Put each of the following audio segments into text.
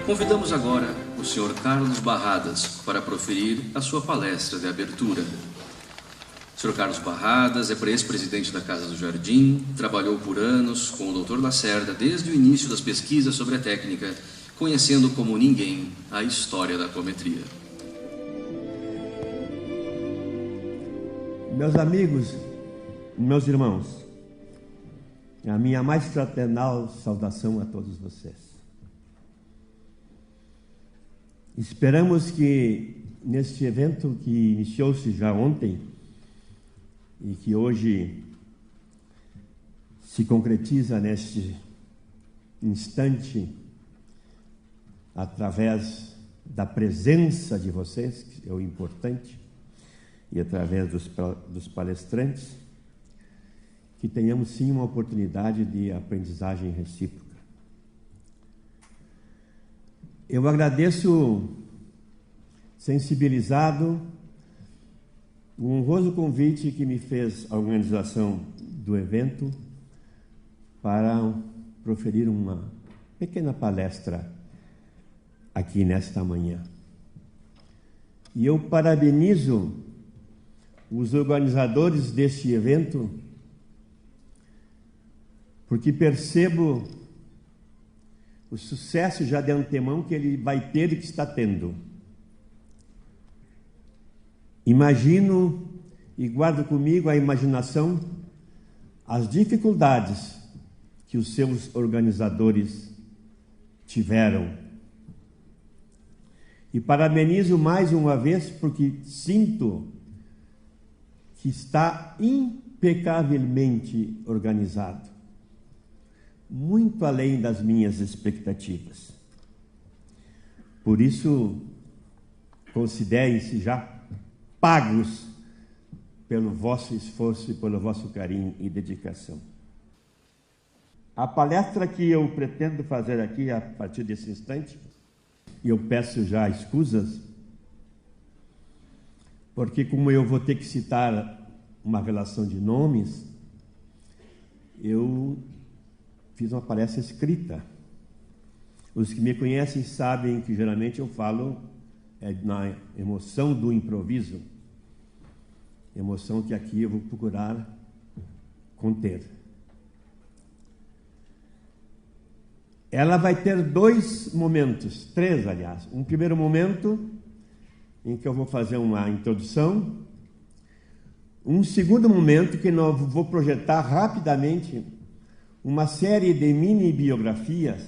Convidamos agora o Sr. Carlos Barradas para proferir a sua palestra de abertura. O Sr. Carlos Barradas é ex-presidente da Casa do Jardim, trabalhou por anos com o Dr. Lacerda desde o início das pesquisas sobre a técnica, conhecendo como ninguém a história da apometria. Meus amigos, meus irmãos, a minha mais fraternal saudação a todos vocês. Esperamos que neste evento que iniciou-se já ontem e que hoje se concretiza neste instante através da presença de vocês, que é o importante, e através dos palestrantes, que tenhamos sim uma oportunidade de aprendizagem recíproca. Eu agradeço, sensibilizado, o honroso convite que me fez a organização do evento para proferir uma pequena palestra aqui nesta manhã. E eu parabenizo os organizadores deste evento, porque percebo o sucesso já de antemão que ele vai ter e que está tendo. Imagino e guardo comigo a imaginação as dificuldades que os seus organizadores tiveram. E parabenizo mais uma vez porque sinto que está impecavelmente organizado, muito além das minhas expectativas. Por isso, considerem-se já pagos pelo vosso esforço e pelo vosso carinho e dedicação. A palestra que eu pretendo fazer aqui a partir desse instante, e eu peço já escusas, porque como eu vou ter que citar uma relação de nomes, eu fiz uma palestra escrita. Os que me conhecem sabem que geralmente eu falo na emoção do improviso, emoção que aqui eu vou procurar conter. Ela vai ter dois momentos, três, aliás. Um primeiro momento em que eu vou fazer uma introdução, um segundo momento que eu vou projetar rapidamente uma série de mini-biografias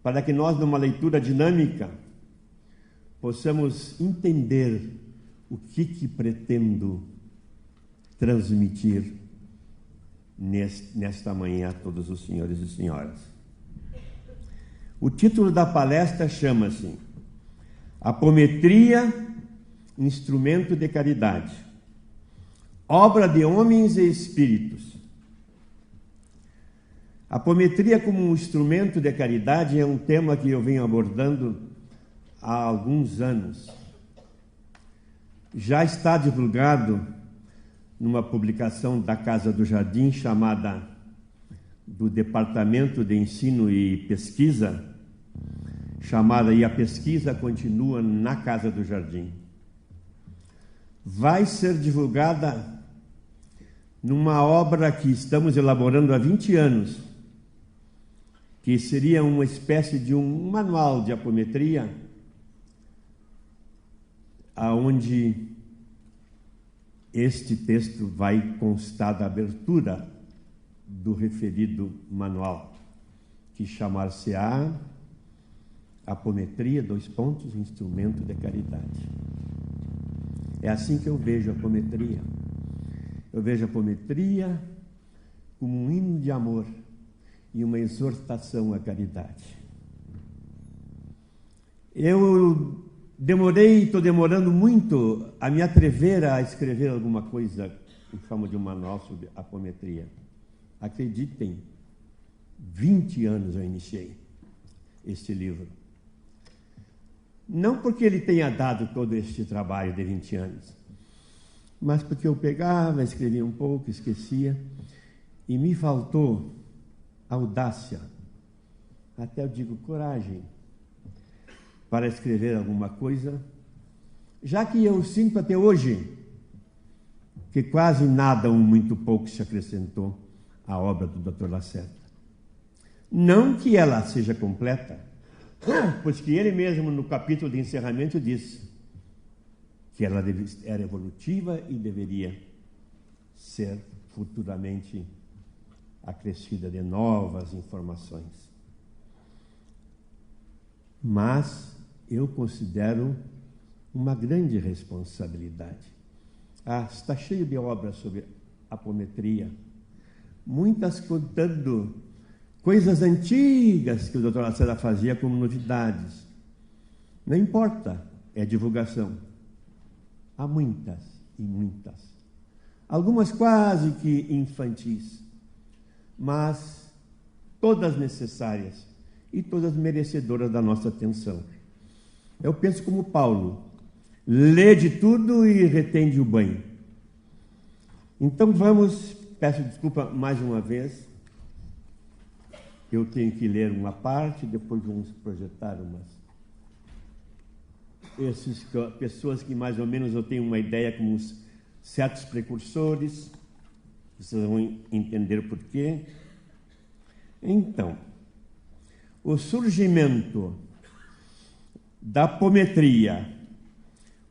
para que nós, numa leitura dinâmica, possamos entender o que pretendo transmitir nesta manhã a todos os senhores e senhoras. O título da palestra chama-se Apometria, Instrumento de Caridade, obra de homens e espíritos. A apometria como um instrumento de caridade é um tema que eu venho abordando há alguns anos. Já está divulgado numa publicação da Casa do Jardim, chamada do Departamento de Ensino e Pesquisa, chamada E a Pesquisa Continua na Casa do Jardim. Vai ser divulgada numa obra que estamos elaborando há 20 anos, que seria uma espécie de um manual de apometria, aonde este texto vai constar da abertura do referido manual, que chamar-se-á Apometria, Instrumento de Caridade. É assim que eu vejo a apometria. Eu vejo a apometria como um hino de amor e uma exortação à caridade. Eu estou demorando muito a me atrever a escrever alguma coisa em forma de um manual sobre apometria. Acreditem, 20 anos eu iniciei este livro. Não porque ele tenha dado todo este trabalho de 20 anos, mas porque eu pegava, escrevia um pouco, esquecia, e me faltou audácia até eu digo coragem, para escrever alguma coisa, já que eu sinto até hoje que quase nada ou muito pouco se acrescentou à obra do Dr. Lacerda. Não que ela seja completa, pois que ele mesmo no capítulo de encerramento disse que ela era evolutiva e deveria ser futuramente acrescida de novas informações. Mas eu considero uma grande responsabilidade. Está cheio de obras sobre apometria, muitas contando coisas antigas que o Dr. Lacerda fazia como novidades. Não importa, é divulgação. Há muitas e muitas. Algumas quase que infantis, mas todas necessárias e todas merecedoras da nossa atenção. Eu penso como Paulo, lê de tudo e retém de o banho. Então peço desculpa mais uma vez, eu tenho que ler uma parte, depois vamos projetar essas pessoas que mais ou menos eu tenho uma ideia como certos precursores, vocês vão entender por quê. Então, o surgimento da apometria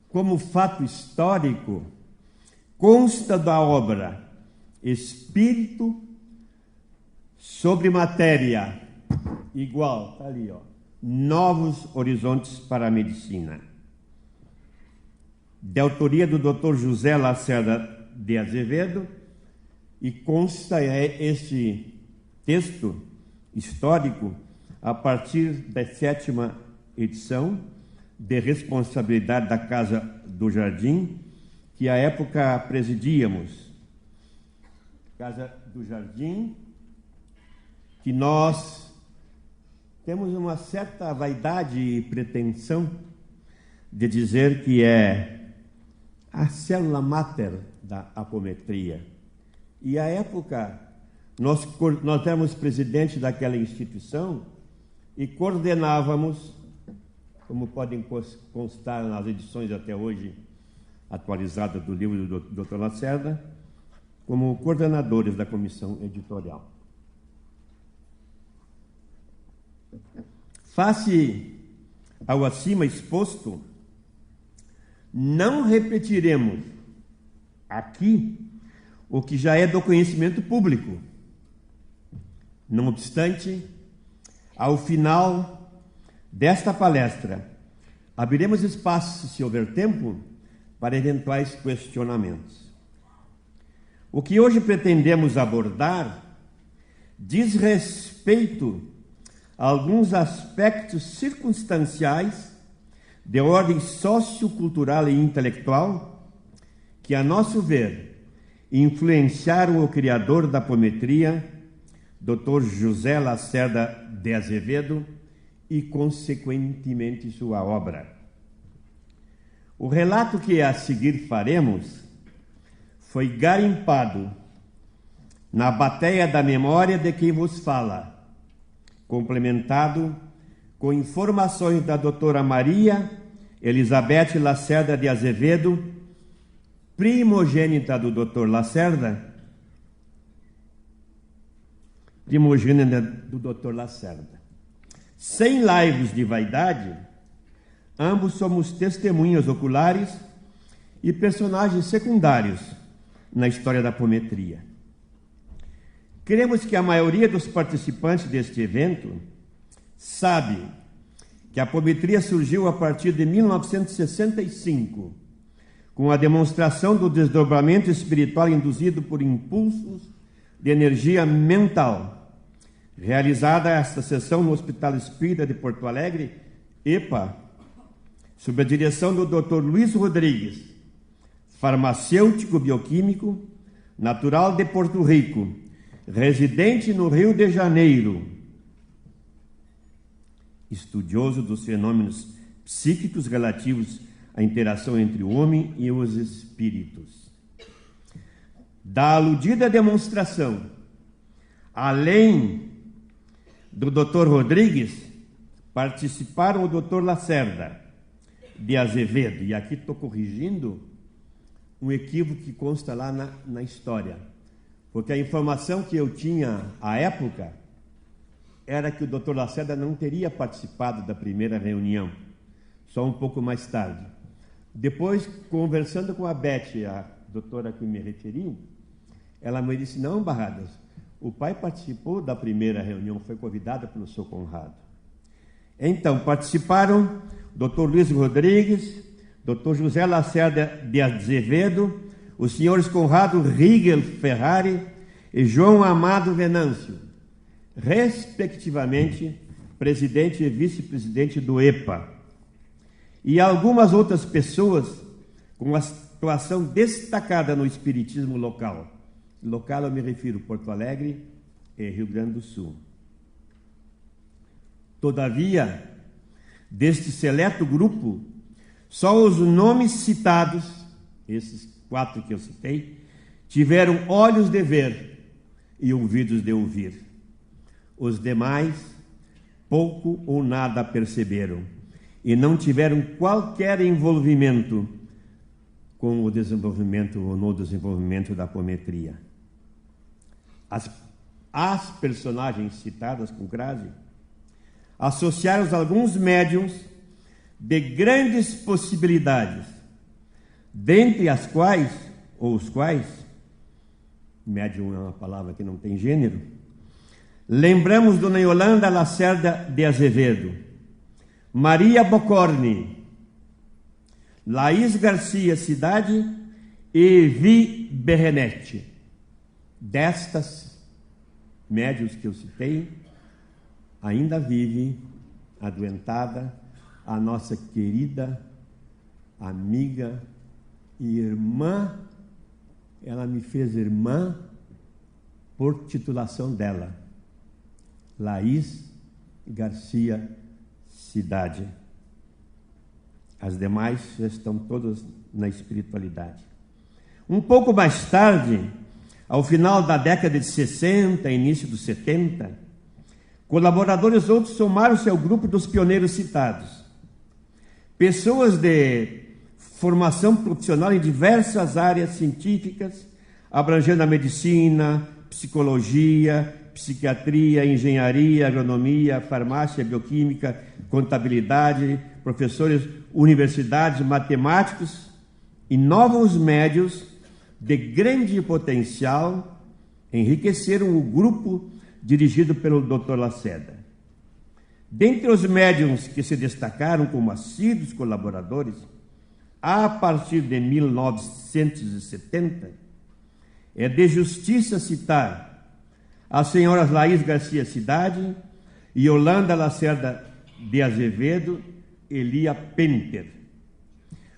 como fato histórico consta da obra Espírito sobre Matéria, igual, está ali, Novos Horizontes para a Medicina, de autoria do Dr. José Lacerda de Azevedo, e consta este texto histórico a partir da 7ª edição de responsabilidade da Casa do Jardim, que à época presidíamos. Casa do Jardim, que nós temos uma certa vaidade e pretensão de dizer que é a célula máter da apometria. E à época nós éramos presidente daquela instituição e coordenávamos, como podem constar nas edições até hoje atualizadas do livro do Dr. Lacerda, como coordenadores da comissão editorial. Face ao acima exposto, não repetiremos aqui o que já é do conhecimento público. Não obstante, ao final desta palestra, abriremos espaço, se houver tempo, para eventuais questionamentos. O que hoje pretendemos abordar diz respeito a alguns aspectos circunstanciais de ordem sociocultural e intelectual que, a nosso ver, influenciaram o criador da apometria, Dr. José Lacerda de Azevedo, e, consequentemente, sua obra. O relato que a seguir faremos foi garimpado na bateia da memória de quem vos fala, complementado com informações da doutora Maria Elizabeth Lacerda de Azevedo, primogênita do Dr. Lacerda, Sem laivos de vaidade, ambos somos testemunhas oculares e personagens secundários na história da apometria. Queremos que a maioria dos participantes deste evento sabe que a apometria surgiu a partir de 1965, com a demonstração do desdobramento espiritual induzido por impulsos de energia mental, realizada esta sessão no Hospital Espírita de Porto Alegre, EPA, sob a direção do Dr. Luiz Rodrigues, farmacêutico bioquímico, natural de Porto Rico, residente no Rio de Janeiro, estudioso dos fenômenos psíquicos relativos à interação entre o homem e os espíritos. Da aludida demonstração, além do Dr. Rodrigues participaram o Dr. Lacerda de Azevedo, e aqui estou corrigindo um equívoco que consta lá na história, porque a informação que eu tinha à época era que o Dr. Lacerda não teria participado da primeira reunião, só um pouco mais tarde. Depois, conversando com a Beth, a doutora que me referi, ela me disse: não, Barradas, o pai participou da primeira reunião, foi convidado pelo seu Conrado. Então, participaram Dr. Luiz Rodrigues, Dr. José Lacerda de Azevedo, os senhores Conrado Riegel Ferrari e João Amado Venâncio, respectivamente presidente e vice-presidente do EPA, e algumas outras pessoas com atuação destacada no espiritismo local. Local eu me refiro Porto Alegre e Rio Grande do Sul. Todavia, deste seleto grupo, só os nomes citados, esses 4 que eu citei, tiveram olhos de ver e ouvidos de ouvir. Os demais pouco ou nada perceberam e não tiveram qualquer envolvimento com o desenvolvimento ou no desenvolvimento da apometria. As personagens citadas com crase associaram alguns médiuns de grandes possibilidades, dentre as quais, ou os quais, médium é uma palavra que não tem gênero, lembramos Dona Yolanda Lacerda de Azevedo, Maria Bocorni, Laís Garcia Cidade e Vi Berrenetti. Destas médiuns que eu citei, ainda vive adoentada a nossa querida amiga e irmã. Ela me fez irmã por titulação dela, Laís Garcia Cidade. As demais já estão todas na espiritualidade. Um pouco mais tarde, ao final da década de 60, início dos 70, colaboradores outros somaram-se ao grupo dos pioneiros citados. Pessoas de formação profissional em diversas áreas científicas, abrangendo a medicina, psicologia, psiquiatria, engenharia, agronomia, farmácia, bioquímica, contabilidade, professores, universidades, matemáticos e novos médios de grande potencial enriqueceram o grupo dirigido pelo Dr. Lacerda. Dentre os médiuns que se destacaram como assíduos colaboradores, a partir de 1970, é de justiça citar as senhoras Laís Garcia Cidade e Yolanda Lacerda de Azevedo e Lia Penter.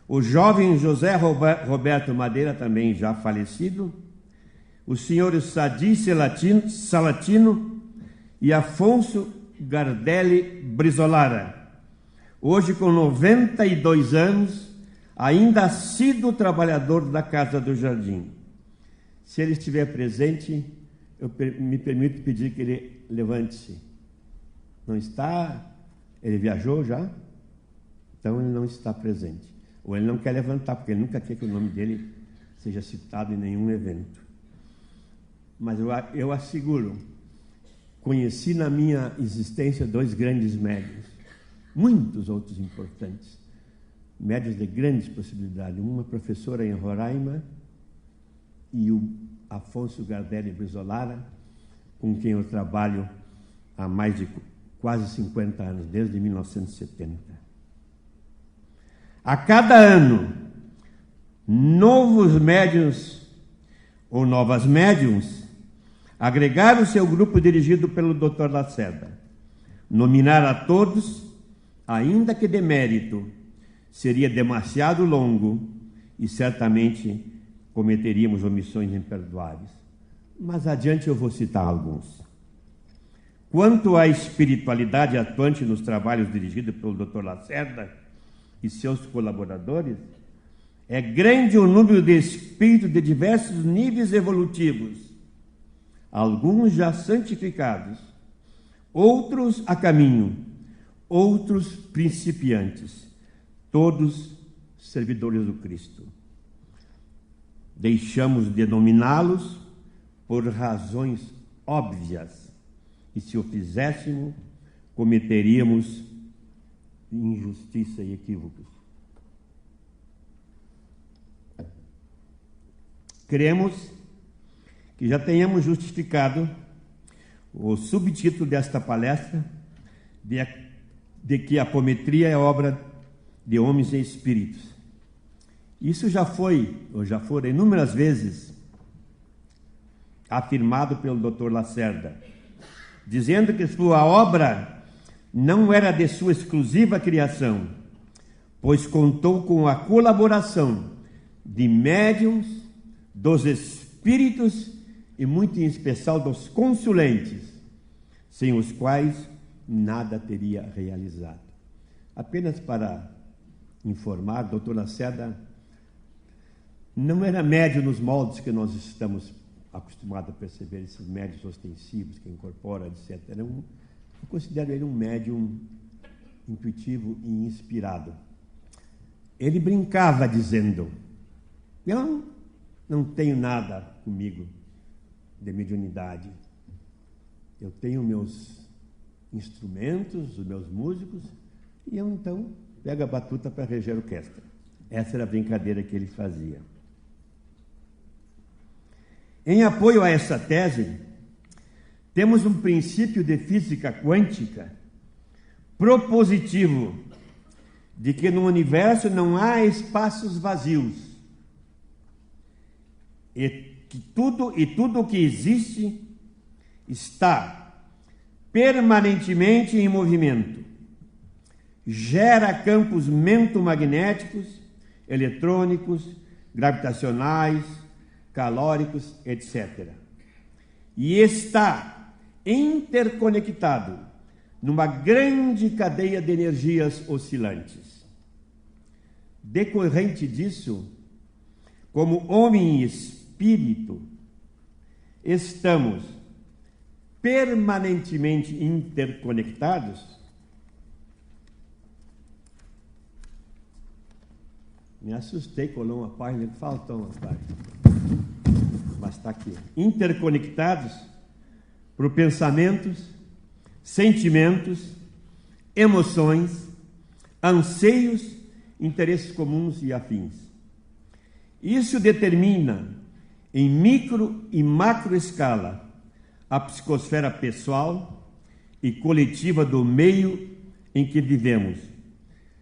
O jovem José Roberto Madeira, também já falecido, os senhores Sadi Salatino e Afonso Gardelli Brizolara, hoje com 92 anos, ainda assíduo trabalhador da Casa do Jardim. Se ele estiver presente, eu me permito pedir que ele levante-se. Não está? Ele viajou já? Então ele não está presente. Ou ele não quer levantar, porque ele nunca quer que o nome dele seja citado em nenhum evento. Mas eu asseguro, conheci na minha existência 2 grandes médiuns, muitos outros importantes, médiuns de grandes possibilidades. Uma professora em Roraima e o Afonso Gardelli Brizolara, com quem eu trabalho há mais de quase 50 anos, desde 1970. A cada ano, novos médiuns ou novas médiuns agregaram-se ao grupo dirigido pelo Dr. Lacerda. Nominar a todos, ainda que de mérito, seria demasiado longo e certamente cometeríamos omissões imperdoáveis. Mas adiante eu vou citar alguns. Quanto à espiritualidade atuante nos trabalhos dirigidos pelo Dr. Lacerda e seus colaboradores, é grande o número de espíritos de diversos níveis evolutivos, alguns já santificados, outros a caminho, outros principiantes, todos servidores do Cristo. Deixamos de denominá-los por razões óbvias, e se o fizéssemos, cometeríamos injustiça e equívocos. Cremos que já tenhamos justificado o subtítulo desta palestra de que a apometria é obra de homens e espíritos. Isso já foram inúmeras vezes afirmado pelo Dr. Lacerda, dizendo que sua obra não era de sua exclusiva criação, pois contou com a colaboração de médiuns, dos espíritos e muito em especial dos consulentes, sem os quais nada teria realizado. Apenas para informar, Dr. Lacerda não era médium nos moldes que nós estamos acostumados a perceber, esses médios ostensivos que incorporam, etc. Eu considero ele um médium intuitivo e inspirado. Ele brincava dizendo: eu não tenho nada comigo de mediunidade. Eu tenho meus instrumentos, os meus músicos, e eu então pego a batuta para reger a orquestra. Essa era a brincadeira que ele fazia. Em apoio a essa tese, temos um princípio de física quântica propositivo de que no universo não há espaços vazios e que tudo o que existe está permanentemente em movimento, gera campos mentomagnéticos, eletrônicos, gravitacionais, calóricos, etc. E está interconectado numa grande cadeia de energias oscilantes. Decorrente disso, como homem e espírito, estamos permanentemente interconectados. Me assustei, colou uma página, faltou uma página. Mas está aqui. Interconectados por pensamentos, sentimentos, emoções, anseios, interesses comuns e afins. Isso determina, em micro e macro escala, a psicosfera pessoal e coletiva do meio em que vivemos,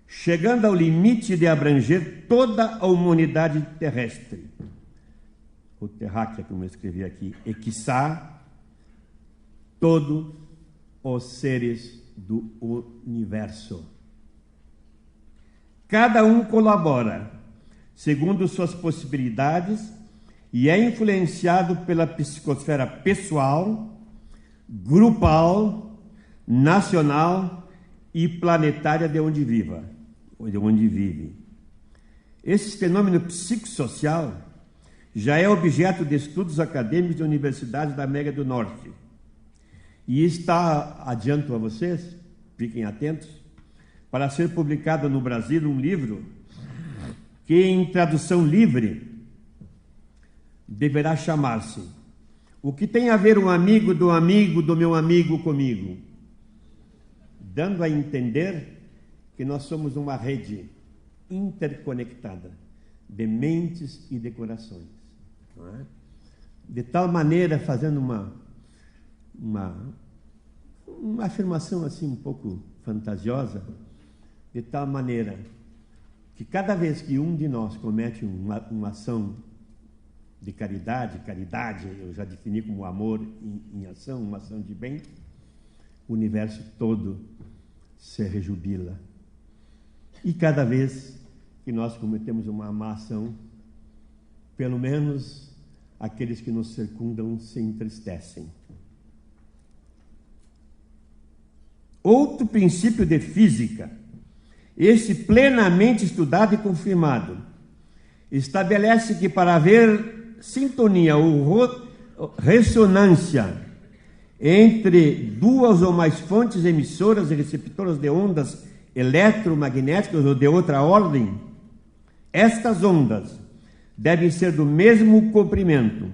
chegando ao limite de abranger toda a humanidade terrestre, ou terráquea, como eu escrevi aqui, e quiçá todos os seres do universo. Cada um colabora segundo suas possibilidades e é influenciado pela psicosfera pessoal, grupal, nacional e planetária de onde viva, ou de onde vive. Esse fenômeno psicossocial já é objeto de estudos acadêmicos de universidades da América do Norte. E está, adianto a vocês, fiquem atentos, para ser publicado no Brasil um livro que, em tradução livre, deverá chamar-se O que tem a ver um amigo do meu amigo comigo? Dando a entender que nós somos uma rede interconectada de mentes e de corações. Não é? De tal maneira, fazendo uma afirmação assim um pouco fantasiosa, de tal maneira que cada vez que um de nós comete uma ação de caridade eu já defini como amor em ação, uma ação de bem, o universo todo se rejubila. E cada vez que nós cometemos uma má ação, pelo menos aqueles que nos circundam se entristecem. Outro princípio de física, esse plenamente estudado e confirmado, estabelece que para haver sintonia ou ressonância entre duas ou mais fontes emissoras e receptoras de ondas eletromagnéticas ou de outra ordem, estas ondas devem ser do mesmo comprimento,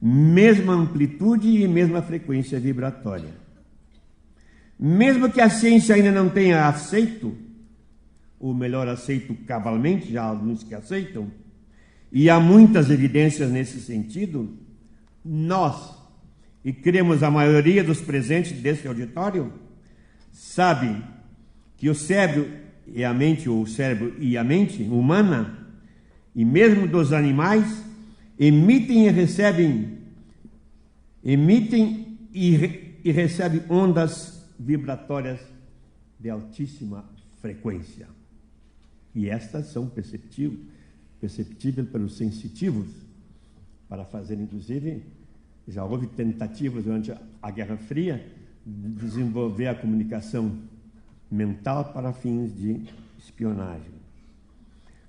mesma amplitude e mesma frequência vibratória. Mesmo que a ciência ainda não tenha aceito, ou melhor, aceito cabalmente, já há alguns que aceitam, e há muitas evidências nesse sentido, nós, e cremos a maioria dos presentes desse auditório, sabe que o cérebro e a mente, ou o cérebro e a mente humana, e mesmo dos animais, emitem e recebem ondas vibratórias de altíssima frequência. E estas são perceptíveis pelos sensitivos, para fazer, inclusive, já houve tentativas durante a Guerra Fria de desenvolver a comunicação mental para fins de espionagem.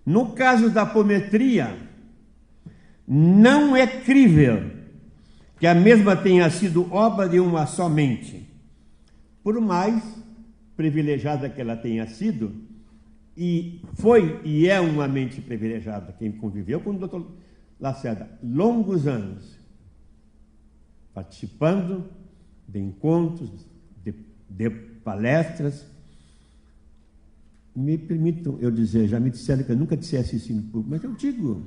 No caso da apometria, não é crível que a mesma tenha sido obra de uma só mente. Por mais privilegiada que ela tenha sido, e foi e é uma mente privilegiada, quem conviveu com o Dr. Lacerda longos anos, participando de encontros, de palestras. Me permitam eu dizer, já me disseram que eu nunca dissesse isso em público, mas eu digo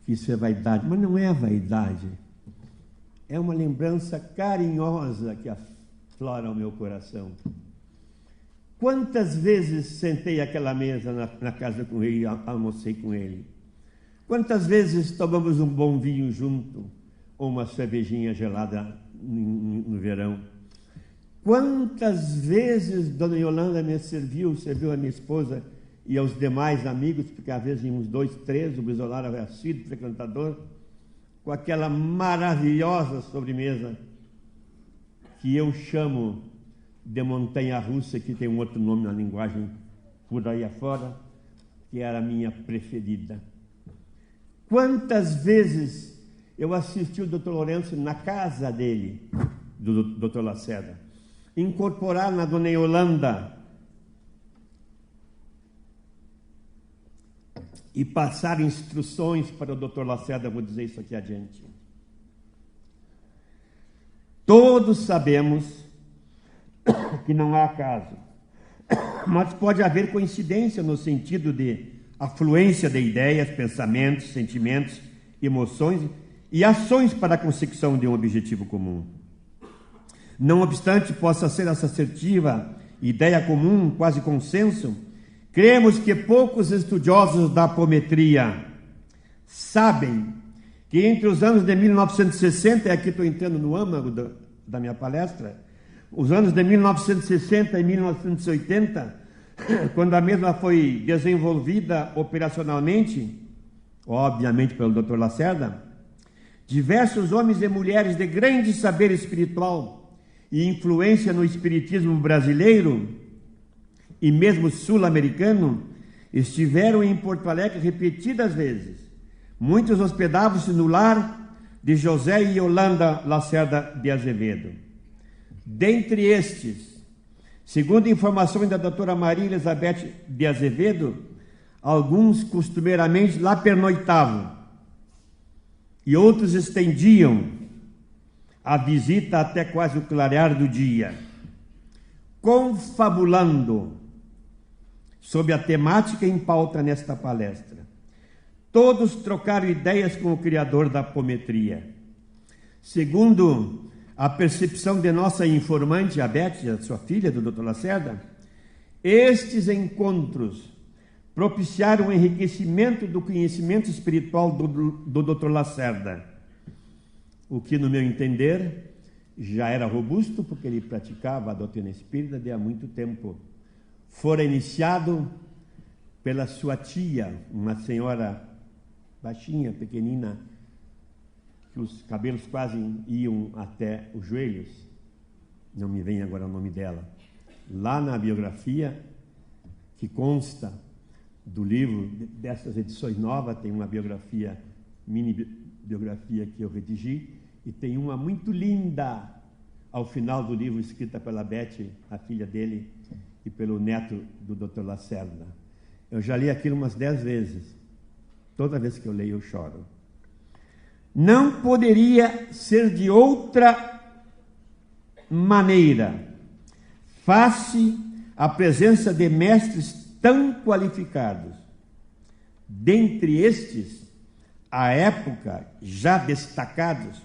que isso é vaidade, mas não é vaidade, é uma lembrança carinhosa que aflora o meu coração. Quantas vezes sentei àquela mesa na casa com ele, almocei com ele? Quantas vezes tomamos um bom vinho junto, ou uma cervejinha gelada no verão? Quantas vezes Dona Yolanda me serviu a minha esposa e aos demais amigos, porque às vezes uns 2, 3, o Brizolara era assíduo frequentador, com aquela maravilhosa sobremesa que eu chamo de montanha-russa, que tem um outro nome na linguagem por aí afora, que era a minha preferida. Quantas vezes eu assisti o Dr. Lourenço na casa dele, do Dr. Lacerda, incorporar na Dona Yolanda e passar instruções para o Dr. Lacerda, vou dizer isso aqui adiante. Todos sabemos que não há acaso, mas pode haver coincidência no sentido de afluência de ideias, pensamentos, sentimentos, emoções e ações para a consecução de um objetivo comum. Não obstante possa ser essa assertiva ideia comum, quase consenso, cremos que poucos estudiosos da apometria sabem que entre os anos de 1960, e aqui estou entrando no âmago da minha palestra, os anos de 1960 e 1980, quando a mesma foi desenvolvida operacionalmente, obviamente pelo Dr. Lacerda, diversos homens e mulheres de grande saber espiritual e influência no espiritismo brasileiro e mesmo sul-americano estiveram em Porto Alegre repetidas vezes. Muitos hospedavam-se no lar de José e Yolanda Lacerda de Azevedo. Dentre estes, segundo informações da doutora Maria Elizabeth de Azevedo, alguns costumeiramente lá pernoitavam e outros estendiam a visita até quase o clarear do dia, confabulando sobre a temática em pauta nesta palestra. Todos trocaram ideias com o criador da apometria. Segundo a percepção de nossa informante, a Beth, a sua filha, do Dr. Lacerda, estes encontros propiciaram o enriquecimento do conhecimento espiritual do Dr. Lacerda, o que, no meu entender, já era robusto, porque ele praticava a doutrina espírita de há muito tempo. Fora iniciado pela sua tia, uma senhora baixinha, pequenina, que os cabelos quase iam até os joelhos, não me vem agora o nome dela. Lá na biografia, que consta do livro, dessas edições novas, tem uma biografia, mini biografia que eu redigi, e tem uma muito linda, ao final do livro, escrita pela Beth, a filha dele, e pelo neto do Dr. Lacerda. Eu já li aquilo umas 10 vezes. Toda vez que eu leio, eu choro. Não poderia ser de outra maneira, face à presença de mestres tão qualificados. Dentre estes, à época, já destacados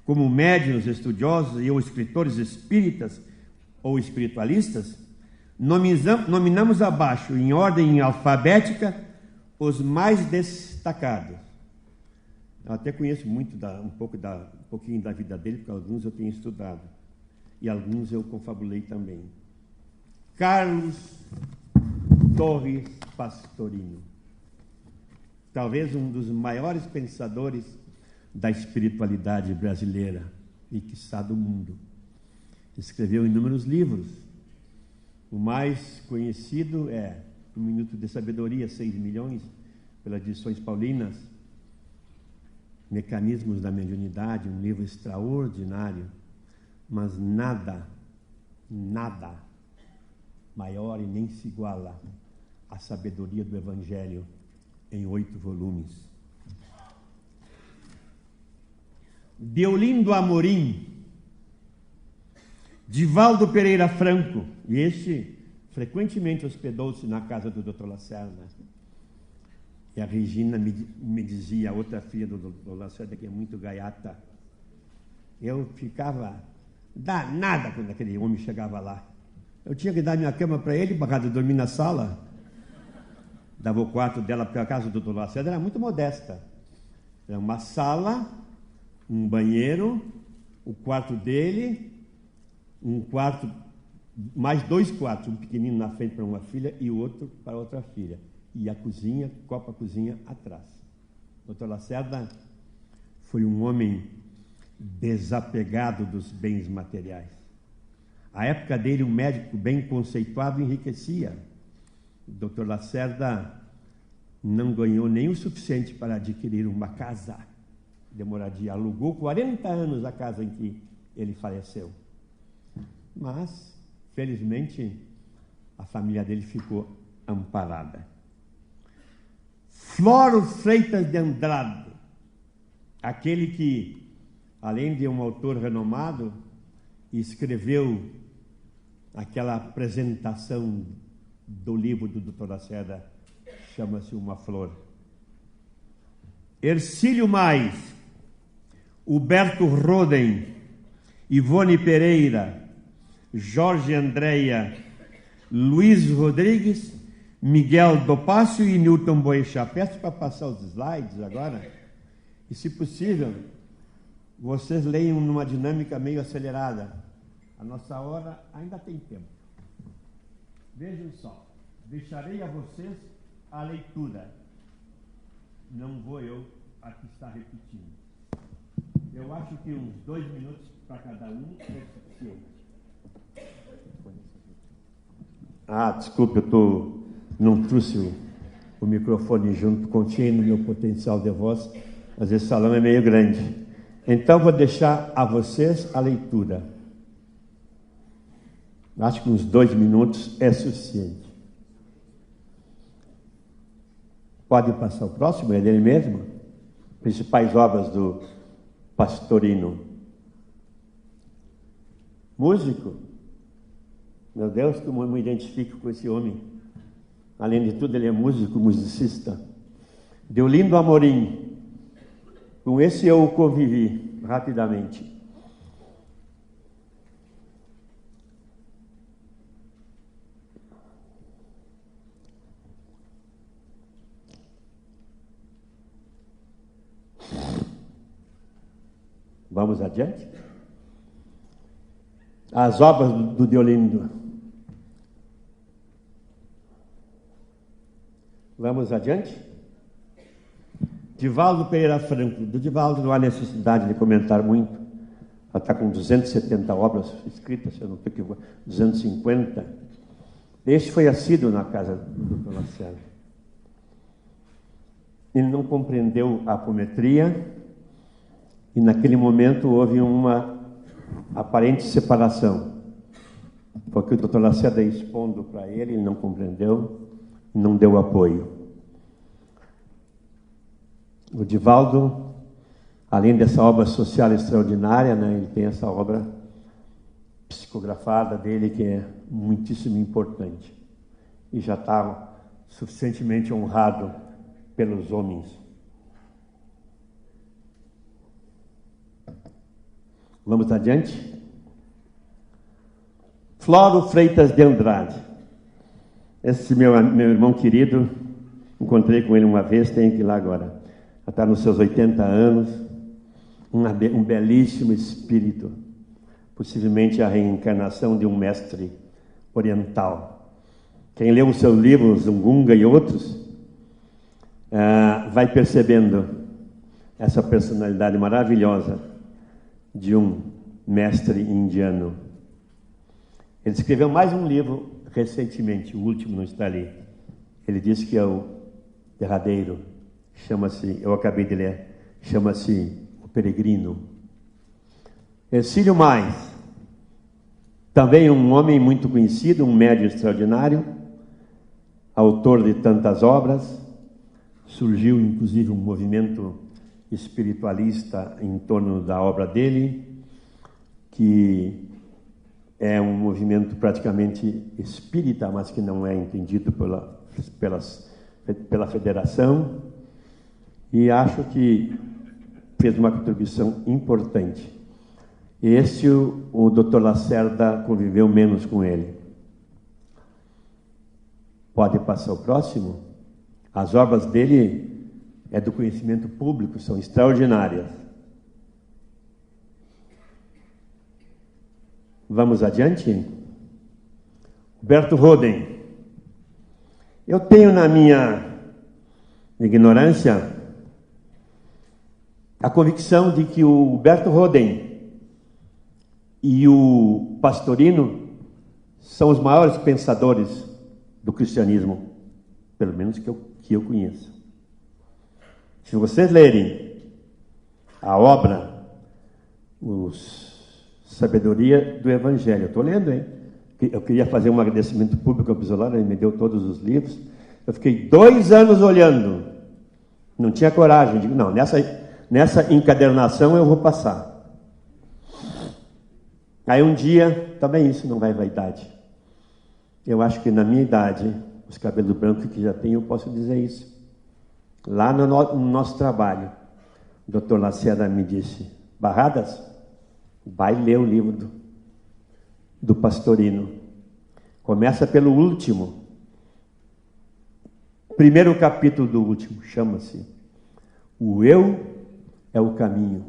como médiuns estudiosos e ou escritores espíritas ou espiritualistas, nominamos abaixo, em ordem alfabética, os mais destacados. Eu até conheço muito, um pouquinho da vida dele, porque alguns eu tenho estudado. E alguns eu confabulei também. Carlos Torres Pastorino. Talvez um dos maiores pensadores da espiritualidade brasileira e, quiçá, do mundo. Escreveu inúmeros livros. O mais conhecido é O Minuto de Sabedoria, 6 milhões, pelas Edições Paulinas. Mecanismos da Mediunidade, um livro extraordinário, mas nada maior e nem se iguala à sabedoria do Evangelho em 8 volumes. Deolindo Amorim, Divaldo Pereira Franco, e este frequentemente hospedou-se na casa do Dr. Lacerda. E a Regina me dizia, a outra filha do Dr. Lacerda, que é muito gaiata, eu ficava danada quando aquele homem chegava lá. Eu tinha que dar minha cama para ele, para casa de dormir na sala. Dava o quarto dela, porque a casa do Dr. Lacerda era muito modesta. Era uma sala, um banheiro, o quarto dele, um quarto, mais 2 quartos, um pequenino na frente para uma filha e o outro para outra filha. E a cozinha, copa-cozinha atrás. Dr. Lacerda foi um homem desapegado dos bens materiais. A época dele, um médico bem conceituado enriquecia. O Dr. Lacerda não ganhou nem o suficiente para adquirir uma casa de moradia. Alugou 40 anos a casa em que ele faleceu. Mas, felizmente, a família dele ficou amparada. Floro Freitas de Andrade, aquele que, além de um autor renomado, escreveu aquela apresentação do livro do Dr. Lacerda, chama-se Uma Flor. Ercílio Mais, Huberto Roden, Ivone Pereira, Jorge Andréia, Luiz Rodrigues, Miguel Dopácio e Newton Boechat. Peço para passar os slides agora. E, se possível, vocês leiam numa dinâmica meio acelerada. A nossa hora ainda tem tempo. Vejam só. Deixarei a vocês a leitura. Não vou eu aqui estar repetindo. Eu acho que uns 2 minutos para cada um é suficiente. Desculpe, não trouxe o microfone junto, continha no meu potencial de voz, mas esse salão é meio grande. Então, vou deixar a vocês a leitura. Acho que uns 2 minutos é suficiente. Pode passar o próximo, é dele mesmo? Principais obras do Pastorino. Músico. Meu Deus, como eu me identifico com esse homem. Além de tudo, ele é músico, musicista. Deolindo Amorim. Com esse eu convivi rapidamente. Vamos adiante? As obras do Deolindo. Vamos adiante? Divaldo Pereira Franco. Do Divaldo não há necessidade de comentar muito. Ela está com 270 obras escritas, se eu não estou equivocado, 250. Este foi assíduo na casa do Dr. Lacerda. Ele não compreendeu a apometria e naquele momento houve uma aparente separação. Porque o Dr. Lacerda, expondo para ele não compreendeu, não deu apoio. O Divaldo, além dessa obra social extraordinária, né, ele tem essa obra psicografada dele que é muitíssimo importante. E já está suficientemente honrado pelos homens. Vamos adiante? Floro Freitas de Andrade. Esse meu irmão querido, encontrei com ele uma vez, tenho que ir lá agora. Já está nos seus 80 anos, um belíssimo espírito, possivelmente a reencarnação de um mestre oriental. Quem leu os seus livros, Zungunga e outros, vai percebendo essa personalidade maravilhosa de um mestre indiano. Ele escreveu mais um livro recentemente, o último não está ali. Ele disse que é o derradeiro, chama-se, eu acabei de ler, chama-se O Peregrino. Ercílio Mais, também um homem muito conhecido, um médium extraordinário, autor de tantas obras. Surgiu inclusive um movimento espiritualista em torno da obra dele, que é um movimento praticamente espírita, mas que não é entendido pela federação, e acho que fez uma contribuição importante. Este, o Dr. Lacerda conviveu menos com ele. Pode passar o próximo? As obras dele é do conhecimento público, são extraordinárias. Vamos adiante? Humberto Roden. Eu tenho na minha ignorância a convicção de que o Humberto Roden e o Pastorino são os maiores pensadores do cristianismo, pelo menos que eu conheço. Se vocês lerem a obra Sabedoria do Evangelho, eu estou lendo, hein? Eu queria fazer um agradecimento público ao Bisolar, ele me deu todos os livros. Eu fiquei 2 anos olhando, não tinha coragem, digo, não, nessa encadernação eu vou passar. Aí um dia, também isso não vai vaidade. Eu acho que na minha idade, os cabelos brancos que já tenho, eu posso dizer isso. Lá no nosso trabalho, o Dr. Lacerda me disse, Barradas, vai ler o livro do Pastorino. Começa pelo último. Primeiro capítulo do último, chama-se O Eu é o Caminho.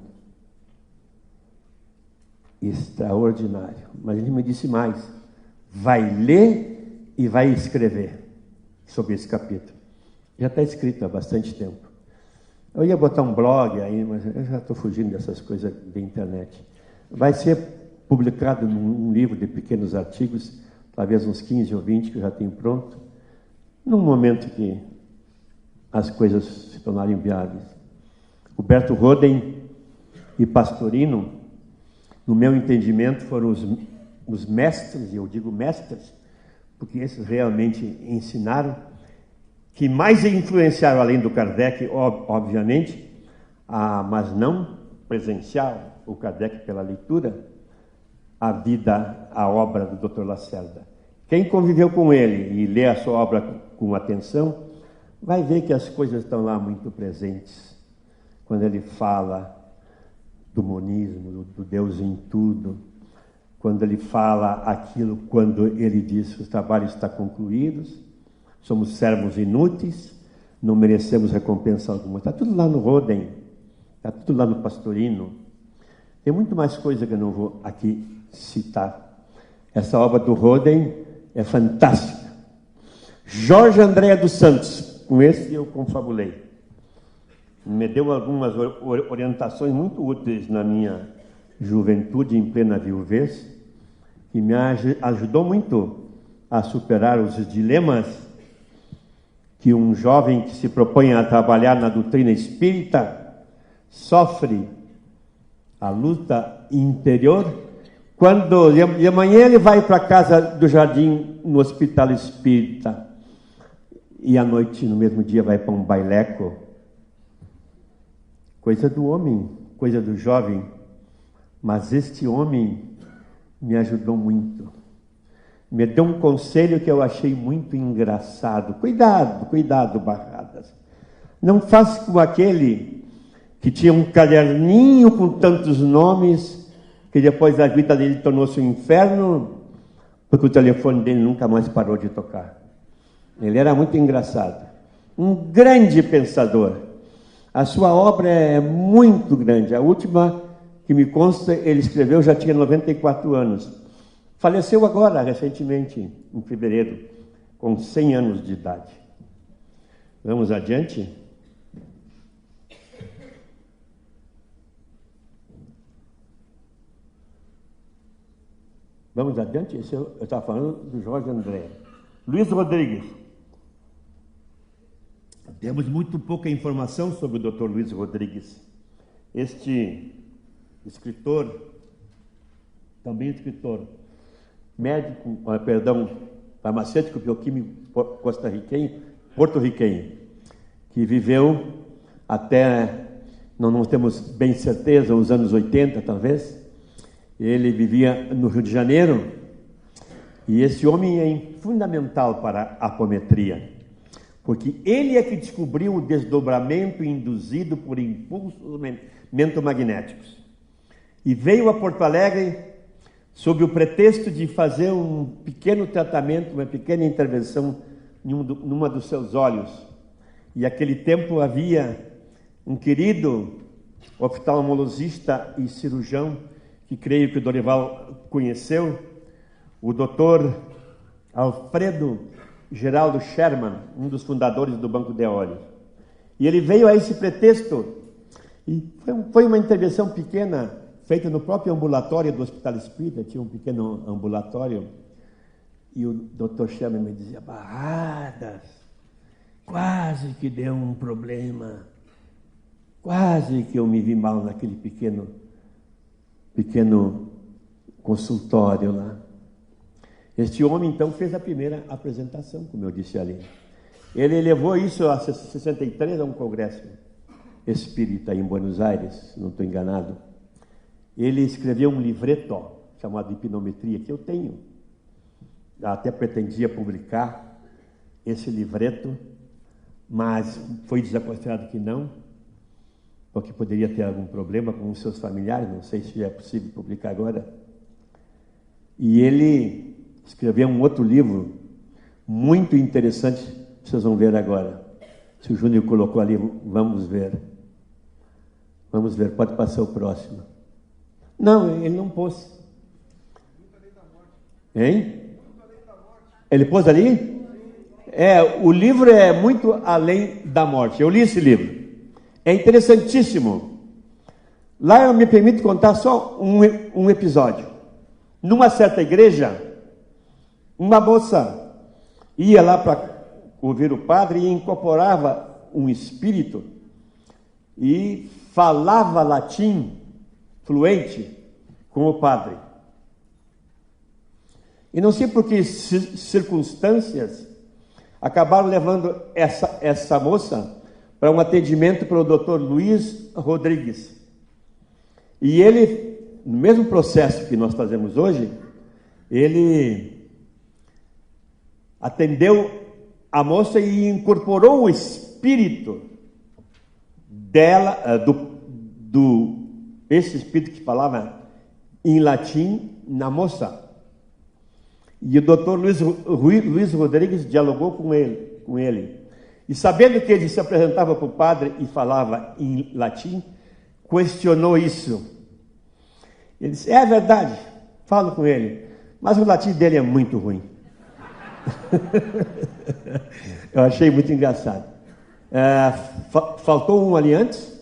Extraordinário. Mas ele me disse mais, vai ler e vai escrever sobre esse capítulo. Já está escrito há bastante tempo. Eu ia botar um blog aí, mas eu já estou fugindo dessas coisas da internet. Vai ser publicado num livro de pequenos artigos, talvez uns 15 ou 20 que eu já tenho pronto, num momento que as coisas se tornarem viáveis. Humberto Roden e Pastorino, no meu entendimento, foram os mestres, e eu digo mestres, porque esses realmente ensinaram, que mais influenciaram, além do Kardec, obviamente, mas não presencial, o Kardec pela leitura, a obra do Dr. Lacerda. Quem conviveu com ele e lê a sua obra com atenção, vai ver que as coisas estão lá muito presentes. Quando ele fala do monismo, do Deus em tudo, quando ele fala aquilo, quando ele diz que os trabalhos estão concluídos, somos servos inúteis, não merecemos recompensa alguma. Está tudo lá no Roden, está tudo lá no Pastorino. Tem muito mais coisa que eu não vou aqui citar. Essa obra do Roden é fantástica. Jorge Andréa dos Santos, com esse eu confabulei. Me deu algumas orientações muito úteis na minha juventude, em plena viuvez, que me ajudou muito a superar os dilemas que um jovem que se propõe a trabalhar na doutrina espírita sofre a luta interior. Quando de manhã ele vai para a casa do Jardim, no Hospital Espírita, e à noite, no mesmo dia, vai para um baileco. Coisa do homem, coisa do jovem. Mas este homem me ajudou muito. Me deu um conselho que eu achei muito engraçado. Cuidado, cuidado, Barradas. Não faça como aquele que tinha um caderninho com tantos nomes, que depois a vida dele tornou-se um inferno, porque o telefone dele nunca mais parou de tocar. Ele era muito engraçado. Um grande pensador. A sua obra é muito grande. A última que me consta, ele escreveu, já tinha 94 anos. Faleceu agora, recentemente, em fevereiro, com 100 anos de idade. Vamos adiante? Vamos adiante? Eu estava falando do Jorge André. Luiz Rodrigues. Temos muito pouca informação sobre o Dr. Luiz Rodrigues. Este escritor, também escritor, médico, farmacêutico, bioquímico porto-riquenho, que viveu até, não temos bem certeza, os anos 80 talvez. Ele vivia no Rio de Janeiro, e esse homem é fundamental para a apometria, porque ele é que descobriu o desdobramento induzido por impulsos mentomagnéticos. E veio a Porto Alegre sob o pretexto de fazer um pequeno tratamento, uma pequena intervenção numa dos seus olhos. E naquele tempo havia um querido oftalmologista e cirurgião, que creio que o Dorival conheceu, o doutor Alfredo Geraldo Sherman, um dos fundadores do Banco de Olhos. E ele veio a esse pretexto, e foi uma intervenção pequena, feita no próprio ambulatório do Hospital Espírita. Tinha um pequeno ambulatório, e o doutor Sherman me dizia: Barradas, quase que deu um problema, quase que eu me vi mal naquele pequeno consultório lá. Este homem, então, fez a primeira apresentação, como eu disse ali. Ele levou isso a 63 a um congresso espírita em Buenos Aires, se não estou enganado. Ele escreveu um livreto chamado Hipnometria, que eu tenho. Até pretendia publicar esse livreto, mas foi desaconselhado que não, porque poderia ter algum problema com os seus familiares, não sei se é possível publicar agora. E ele escreveu um outro livro muito interessante, vocês vão ver agora. Se o Júnior colocou ali, vamos ver. Vamos ver, pode passar o próximo. Não, ele não pôs. Hein? Ele pôs ali? O livro é Muito Além da Morte. Eu li esse livro. É interessantíssimo. Lá eu me permito contar só um episódio. Numa certa igreja, uma moça ia lá para ouvir o padre e incorporava um espírito e falava latim fluente com o padre. E não sei por que circunstâncias acabaram levando essa moça para um atendimento para o Dr. Luiz Rodrigues. E ele, no mesmo processo que nós fazemos hoje, ele atendeu a moça e incorporou o espírito dela, esse espírito que falava em latim na moça. E o Dr. Luiz Rodrigues dialogou com ele. E sabendo que ele se apresentava para o padre e falava em latim, questionou isso. Ele disse: é verdade, falo com ele, mas o latim dele é muito ruim. Eu achei muito engraçado. Faltou um ali antes?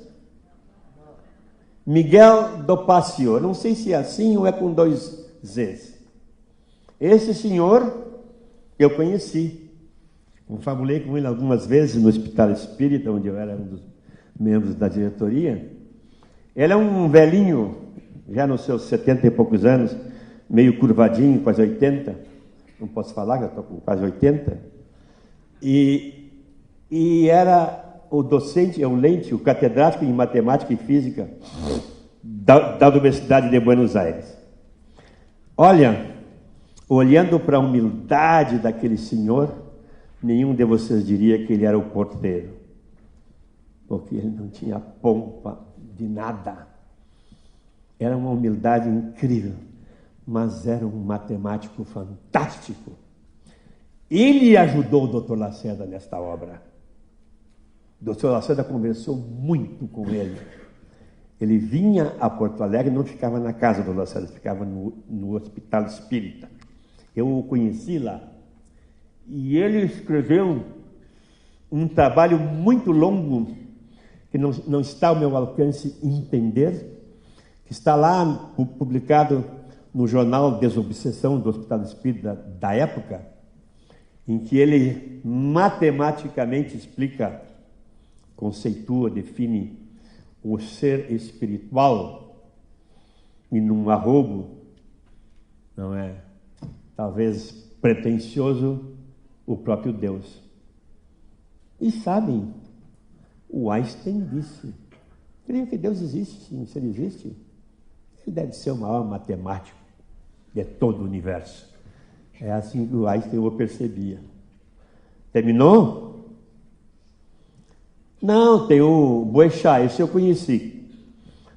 Miguel do Pacio, não sei se é assim ou é com 2 Z's. Esse senhor eu conheci. Confabulei com ele algumas vezes no Hospital Espírita, onde eu era um dos membros da diretoria. Ele é um velhinho, já nos seus 70 e poucos anos, meio curvadinho, quase 80, não posso falar que eu estou com quase 80, e era o docente, o catedrático em matemática e física da Universidade de Buenos Aires. Olha, olhando para a humildade daquele senhor, nenhum de vocês diria que ele era o porteiro, porque ele não tinha pompa de nada. Era uma humildade incrível, mas era um matemático fantástico. Ele ajudou o Dr. Lacerda nesta obra. O Dr. Lacerda conversou muito com ele. Ele vinha a Porto Alegre, não ficava na casa do Lacerda, ficava no Hospital Espírita. Eu o conheci lá. E ele escreveu um trabalho muito longo, que não está ao meu alcance entender, que está lá publicado no jornal Desobsessão do Hospital Espírita da época, em que ele matematicamente explica, conceitua, define o ser espiritual e num arrobo, não é, talvez pretensioso, o próprio Deus. E sabem, o Einstein disse, creio que Deus existe, sim, se ele existe, ele deve ser o maior matemático de todo o universo. É assim que o Einstein o percebia. Terminou? Não, tem o Boechat, esse eu conheci,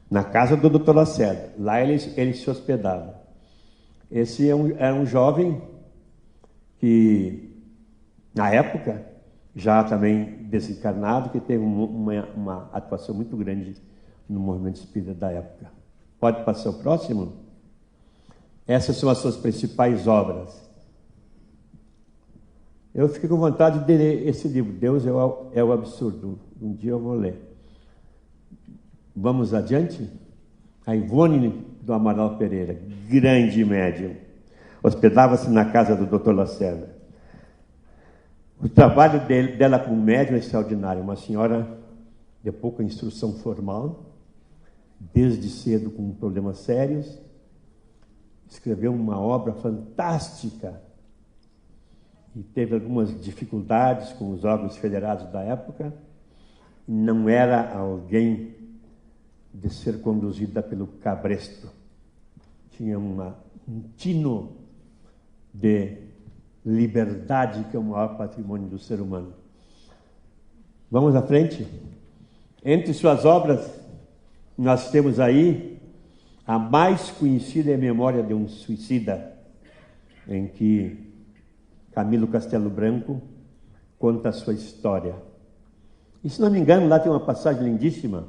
na casa do Dr. Lacerda. Lá ele se hospedava. Esse era um jovem que, na época, já também desencarnado, que teve uma atuação muito grande no movimento espírita da época. Pode passar o próximo? Essas são as suas principais obras. Eu fiquei com vontade de ler esse livro, Deus é o Absurdo. Um dia eu vou ler. Vamos adiante? A Ivone do Amaral Pereira, grande médium, hospedava-se na casa do Dr. Lacerda. O trabalho dela como médium é extraordinário. Uma senhora de pouca instrução formal, desde cedo com problemas sérios, escreveu uma obra fantástica e teve algumas dificuldades com os órgãos federados da época. Não era alguém de ser conduzida pelo cabresto. Tinha um tino de liberdade, que é o maior patrimônio do ser humano. Vamos à frente. Entre suas obras, nós temos aí a mais conhecida é a Memória de um Suicida, em que Camilo Castelo Branco conta a sua história. E, se não me engano, lá tem uma passagem lindíssima,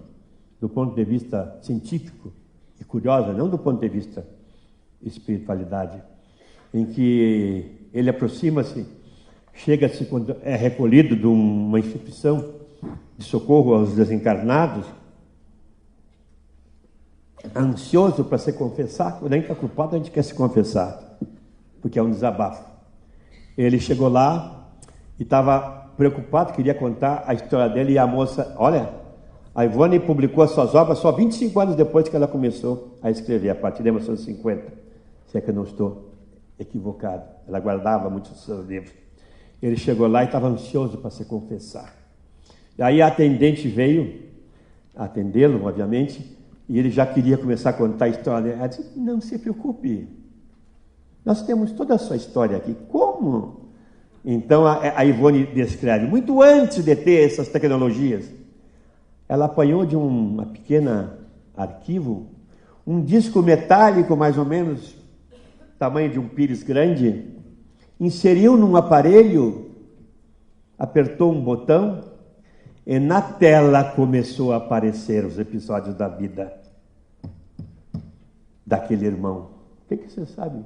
do ponto de vista científico e curiosa, não do ponto de vista espiritualidade, em que ele aproxima-se, chega-se quando é recolhido de uma instituição de socorro aos desencarnados, ansioso para se confessar. Quando a gente está culpado, a gente quer se confessar, porque é um desabafo. Ele chegou lá e estava preocupado, queria contar a história dele, e a moça, olha, a Ivone publicou as suas obras só 25 anos depois que ela começou a escrever, a partir de 1950, se é que eu não estou equivocado. Ela guardava muitos dos seus livros. Ele chegou lá e estava ansioso para se confessar. E aí a atendente veio atendê-lo, obviamente, e ele já queria começar a contar a história dele. Ela disse, não se preocupe, nós temos toda a sua história aqui. Como? Então a Ivone descreve, muito antes de ter essas tecnologias, ela apanhou de uma pequena arquivo, um disco metálico mais ou menos, tamanho de um pires grande, inseriu num aparelho, apertou um botão e na tela começou a aparecer os episódios da vida daquele irmão. O que você sabe?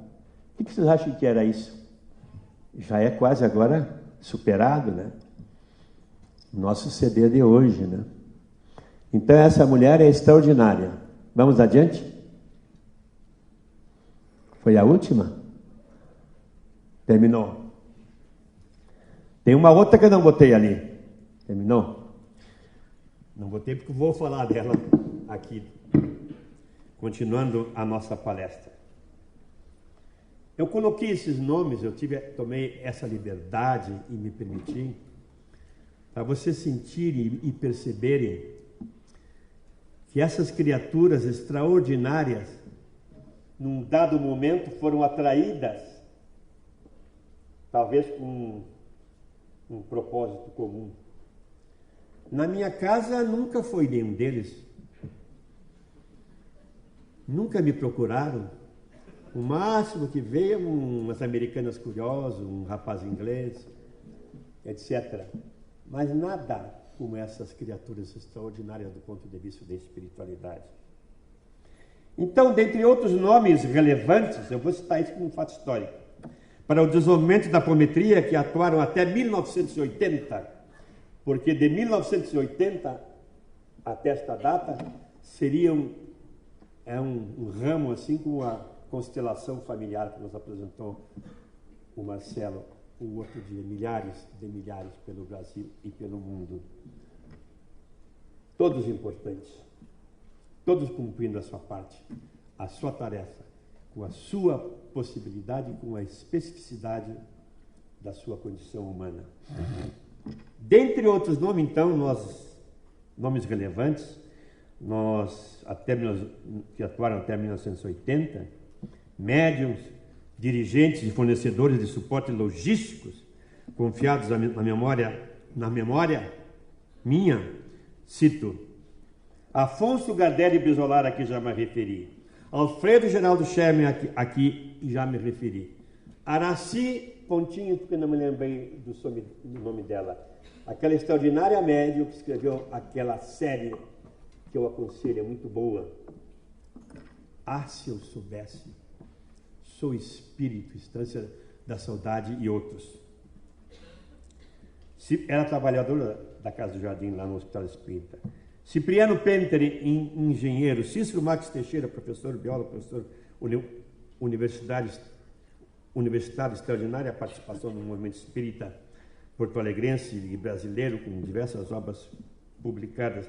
O que vocês acham que era isso? Já é quase agora superado, né? Nosso CD de hoje, né? Então essa mulher é extraordinária. Vamos adiante? Foi a última? Terminou. Tem uma outra que eu não botei ali. Terminou? Não botei porque vou falar dela aqui. continuando a nossa palestra. Eu coloquei esses nomes, tomei essa liberdade e me permiti, para vocês sentirem e perceberem que essas criaturas extraordinárias, num dado momento, foram atraídas, talvez com um propósito comum. Na minha casa nunca foi nenhum deles. Nunca me procuraram. O máximo que veio, umas americanas curiosas, um rapaz inglês, etc. Mas nada como essas criaturas extraordinárias do ponto de vista da espiritualidade. Então, dentre outros nomes relevantes, eu vou citar isso como um fato histórico, para o desenvolvimento da apometria, que atuaram até 1980, porque de 1980 até esta data seriam um ramo assim como a constelação familiar que nos apresentou o Marcelo o outro dia, milhares de milhares pelo Brasil e pelo mundo. Todos importantes, todos cumprindo a sua parte, a sua tarefa, com a sua possibilidade, com a especificidade da sua condição humana. Dentre outros nomes, então, nomes relevantes, que atuaram até 1980, médiuns, dirigentes e fornecedores de suporte logísticos, confiados na memória minha, cito, Afonso Gardelli Brizolar, aqui já me referi, Alfredo Geraldo Sherman, aqui já me referi, Araci Pontinho, porque não me lembrei do nome dela, aquela extraordinária médium que escreveu aquela série que eu aconselho, é muito boa. Ah, se eu soubesse, Sou Espírito, Instância da Saudade e outros. Era trabalhadora da Casa do Jardim, lá no Hospital Espírita. Cipriano Penteri, engenheiro. Cícero Marques Teixeira, professor, biólogo, professor universitário extraordinária, participação no movimento espírita porto-alegrense e brasileiro, com diversas obras publicadas.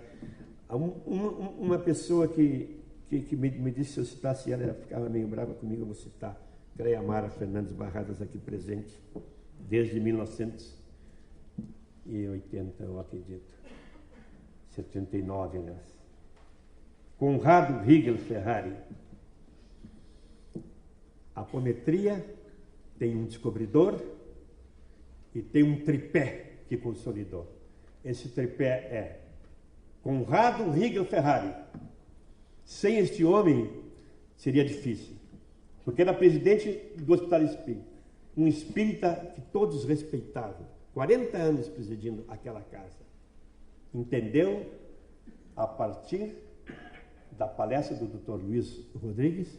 Uma pessoa que me disse, se eu citasse ela ficava meio brava comigo, eu vou citar Creia Mara Fernandes Barradas, aqui presente, desde 1980, eu acredito. 79, aliás. Conrado Riegel Ferrari. A apometria tem um descobridor e tem um tripé que consolidou. Esse tripé é Conrado Riegel Ferrari. Sem este homem seria difícil, porque era presidente do Hospital Espírita, um espírita que todos respeitavam, 40 anos presidindo aquela casa. Entendeu, a partir da palestra do Dr. Luiz Rodrigues,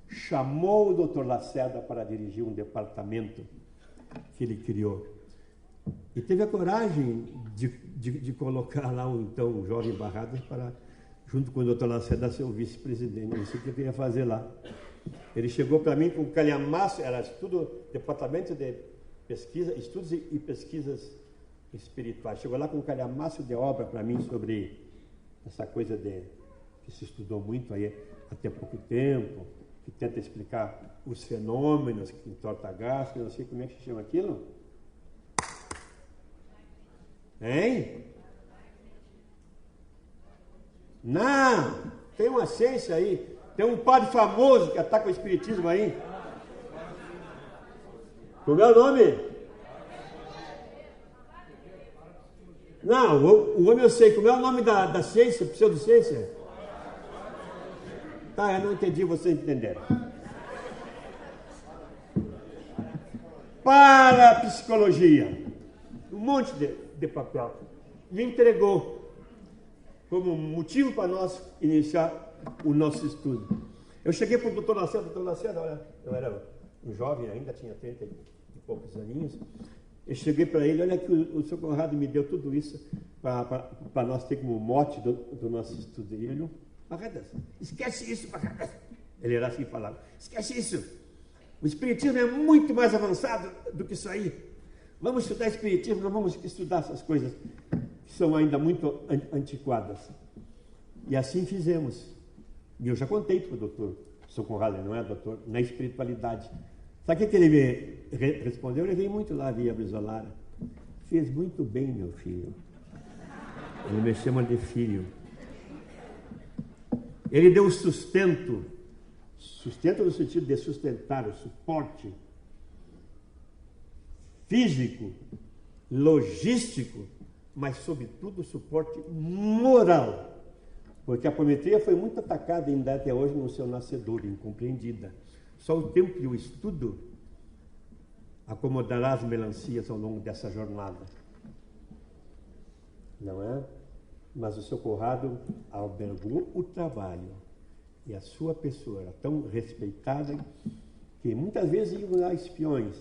chamou o Dr. Lacerda para dirigir um departamento que ele criou. E teve a coragem de colocar lá então o jovem Barradas para, junto com o Dr. Lacerda, ser o vice-presidente. Não sei o que eu queria fazer lá. Ele chegou para mim com um calhamaço, era departamento de pesquisa, estudos e pesquisas espirituais. Chegou lá com um calhamaço de obra para mim sobre essa coisa que se estudou muito aí até pouco tempo, que tenta explicar os fenômenos, que entorta gás, que não sei como é que se chama aquilo. Hein? Não! Tem uma ciência aí. Tem um padre famoso que ataca o espiritismo aí. Como é o nome? Não, o homem eu sei. Como é o nome da ciência, pseudociência? Tá, eu não entendi, vocês entenderam. Parapsicologia. Um monte de papel. Me entregou como motivo para nós iniciar o nosso estudo. Eu cheguei para o doutor Lacerda, olha, eu era um jovem ainda, tinha 30 e poucos aninhos. Eu cheguei para ele, olha que o senhor Conrado me deu tudo isso para nós ter como mote do nosso estudo. E ele, Barradas, esquece isso, Barradas. Ele era assim que falava, esquece isso. O espiritismo é muito mais avançado do que isso aí. Vamos estudar espiritismo, não vamos estudar essas coisas que são ainda muito antiquadas. E assim fizemos. E eu já contei para o doutor Socorrado, ele não é doutor, na espiritualidade. Sabe o que ele me respondeu? Eu levei muito lá via Brizolara. Fez muito bem, meu filho. Ele me chama de filho. Ele deu sustento no sentido de sustentar, o suporte físico, logístico, mas, sobretudo, o suporte moral. Porque a apometria foi muito atacada ainda até hoje no seu nascedor, incompreendida. Só o tempo e o estudo acomodará as melancias ao longo dessa jornada. Não é? Mas o seu Conrado albergou o trabalho e a sua pessoa era tão respeitada que muitas vezes iam lá espiões,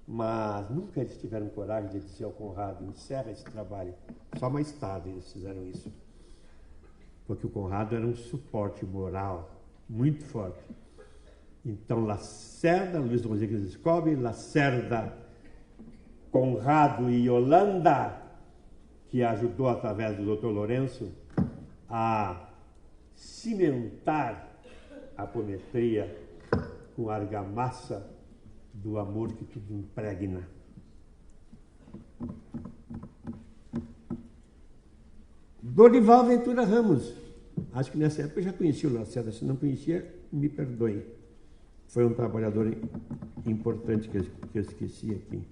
mas nunca eles tiveram coragem de dizer ao Conrado: encerra esse trabalho. Só mais tarde eles fizeram isso. Porque o Conrado era um suporte moral muito forte. Então, Lacerda, Luiz Rodrigues Scobi, Lacerda, Conrado e Yolanda, que ajudou através do Dr. Lourenço a cimentar a apometria com a argamassa do amor que tudo impregna. Dorival Ventura Ramos. Acho que nessa época eu já conhecia o Lacerda. Se não conhecia, me perdoe. Foi um trabalhador importante que eu esqueci aqui.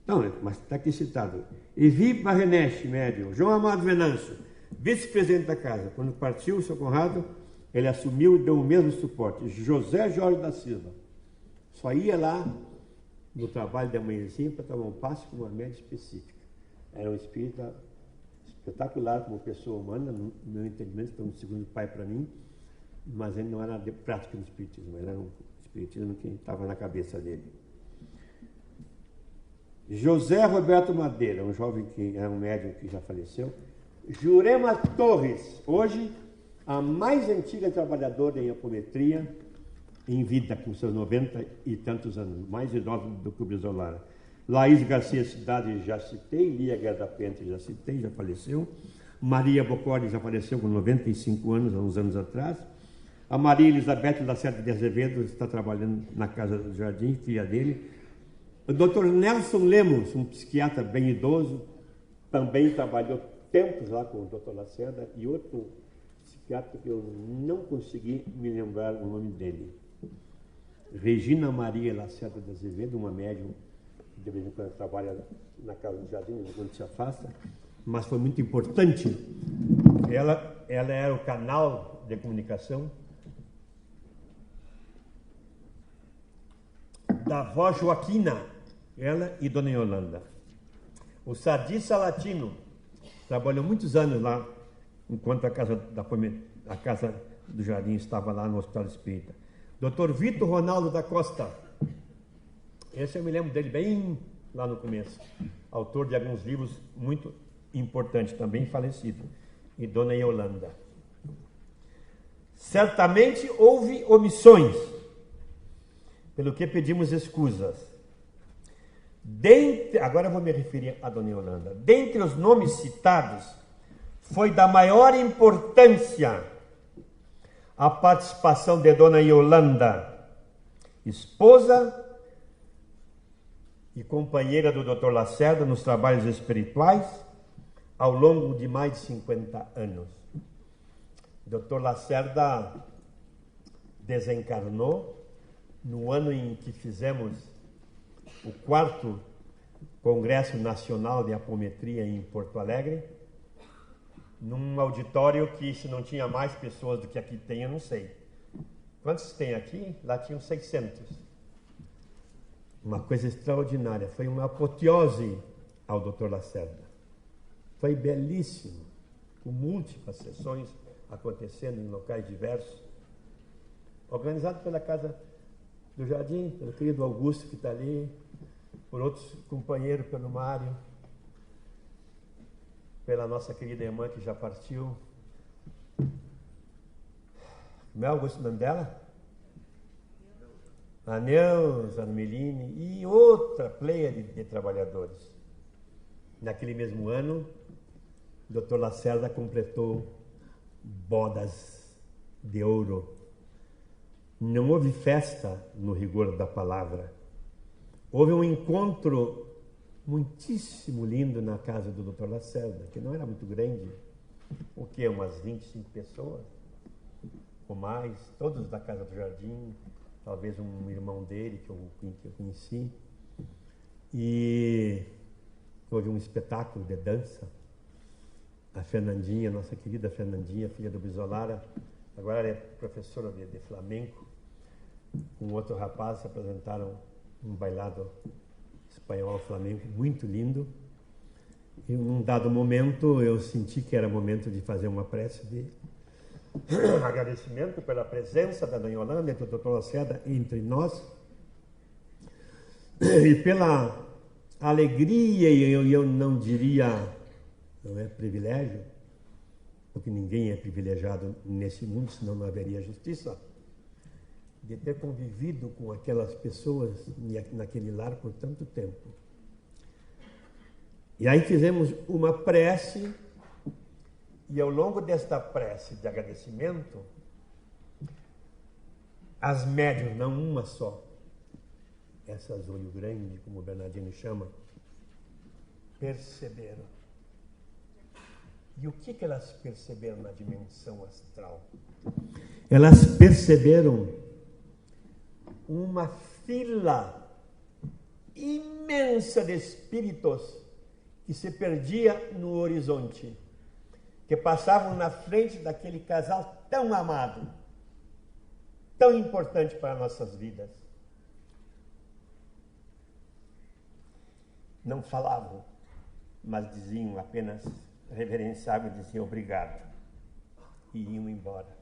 Não, mas está aqui citado. Evi Barreneche, médium. João Amado Venâncio, vice-presidente da casa. Quando partiu o seu Conrado, ele assumiu e deu o mesmo suporte. José Jorge da Silva. Só ia lá no trabalho da manhãzinha para tomar um passe com uma média específica. Era um espírita espetacular como pessoa humana, no meu entendimento, foi um segundo pai para mim, mas ele não era de prática no espiritismo, ele era um espiritismo que estava na cabeça dele. José Roberto Madeira, um jovem que era um médium que já faleceu. Jurema Torres, hoje a mais antiga trabalhadora em apometria em vida, com seus 90 e tantos anos, mais idosa do que o Brizolara. Laís Garcia Cidade, já citei. Lia Guerra Pente, já citei, já faleceu. Maria Bocori já faleceu com 95 anos, há uns anos atrás. A Maria Elizabeth Lacerda de Azevedo está trabalhando na Casa do Jardim, filha dele. O Dr. Nelson Lemos, um psiquiatra bem idoso, também trabalhou tempos lá com o Dr. Lacerda, e outro psiquiatra que eu não consegui me lembrar o nome dele. Regina Maria Lacerda de Azevedo, uma médium que de vez em quando trabalha na Casa do Jardim, quando se afasta, mas foi muito importante. Ela era o canal de comunicação da avó Joaquina, ela e Dona Yolanda. O Sadi Salatino trabalhou muitos anos lá, enquanto a Casa do Jardim estava lá no Hospital Espírita. Dr. Vitor Ronaldo da Costa, esse eu me lembro dele bem lá no começo, autor de alguns livros muito importantes, também falecido, e Dona Yolanda. Certamente houve omissões, pelo que pedimos escusas. Agora eu vou me referir a Dona Yolanda. Dentre os nomes citados, foi da maior importância a participação de Dona Yolanda, esposa e companheira do Dr. Lacerda nos trabalhos espirituais ao longo de mais de 50 anos. O Dr. Lacerda desencarnou no ano em que fizemos o 4º Congresso Nacional de Apometria em Porto Alegre, num auditório que, se não tinha mais pessoas do que aqui tem, eu não sei. Quantos tem aqui? Lá tinham 600. Uma coisa extraordinária. Foi uma apoteose ao Dr. Lacerda. Foi belíssimo, com múltiplas sessões acontecendo em locais diversos. Organizado pela Casa do Jardim, pelo querido Augusto, que está ali, por outros companheiros, pelo Mário, pela nossa querida irmã que já partiu, Mel Augusto Mandela, a Neuza, a Meline e outra pleia de trabalhadores. Naquele mesmo ano, o Dr. Lacerda completou bodas de ouro. Não houve festa no rigor da palavra. Houve um encontro muitíssimo lindo na casa do Dr. Lacerda, que não era muito grande, o que? Umas 25 pessoas, ou mais, todos da Casa do Jardim, talvez um irmão dele que eu conheci. E houve um espetáculo de dança. A Fernandinha, nossa querida Fernandinha, filha do Bisolara, agora ela é professora de flamenco, com outro rapaz se apresentaram um bailado espanhol flamenco muito lindo. E num dado momento eu senti que era momento de fazer uma prece de agradecimento pela presença da Dona Yolanda e do Dr. Lacerda entre nós e pela alegria, e eu não diria, não é privilégio, porque ninguém é privilegiado nesse mundo, senão não haveria justiça, de ter convivido com aquelas pessoas naquele lar por tanto tempo. E aí fizemos uma prece, e ao longo desta prece de agradecimento, as médiuns, não uma só, essas olho grande, como o Bernardino chama, perceberam. E o que elas perceberam na dimensão astral? Elas perceberam uma fila imensa de espíritos que se perdia no horizonte, que passavam na frente daquele casal tão amado, tão importante para nossas vidas. Não falavam, mas diziam apenas, reverenciavam e diziam obrigado, e iam embora.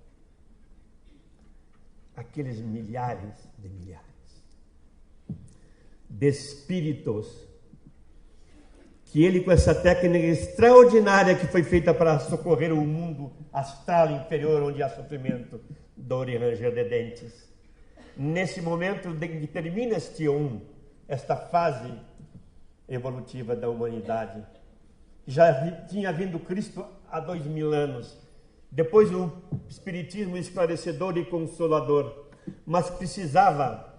Aqueles milhares de espíritos que ele, com essa técnica extraordinária que foi feita para socorrer o mundo astral inferior, onde há sofrimento, dor e ranger de dentes, nesse momento que termina esta fase evolutiva da humanidade, já tinha vindo Cristo há 2000 anos, depois o Espiritismo esclarecedor e consolador, mas precisava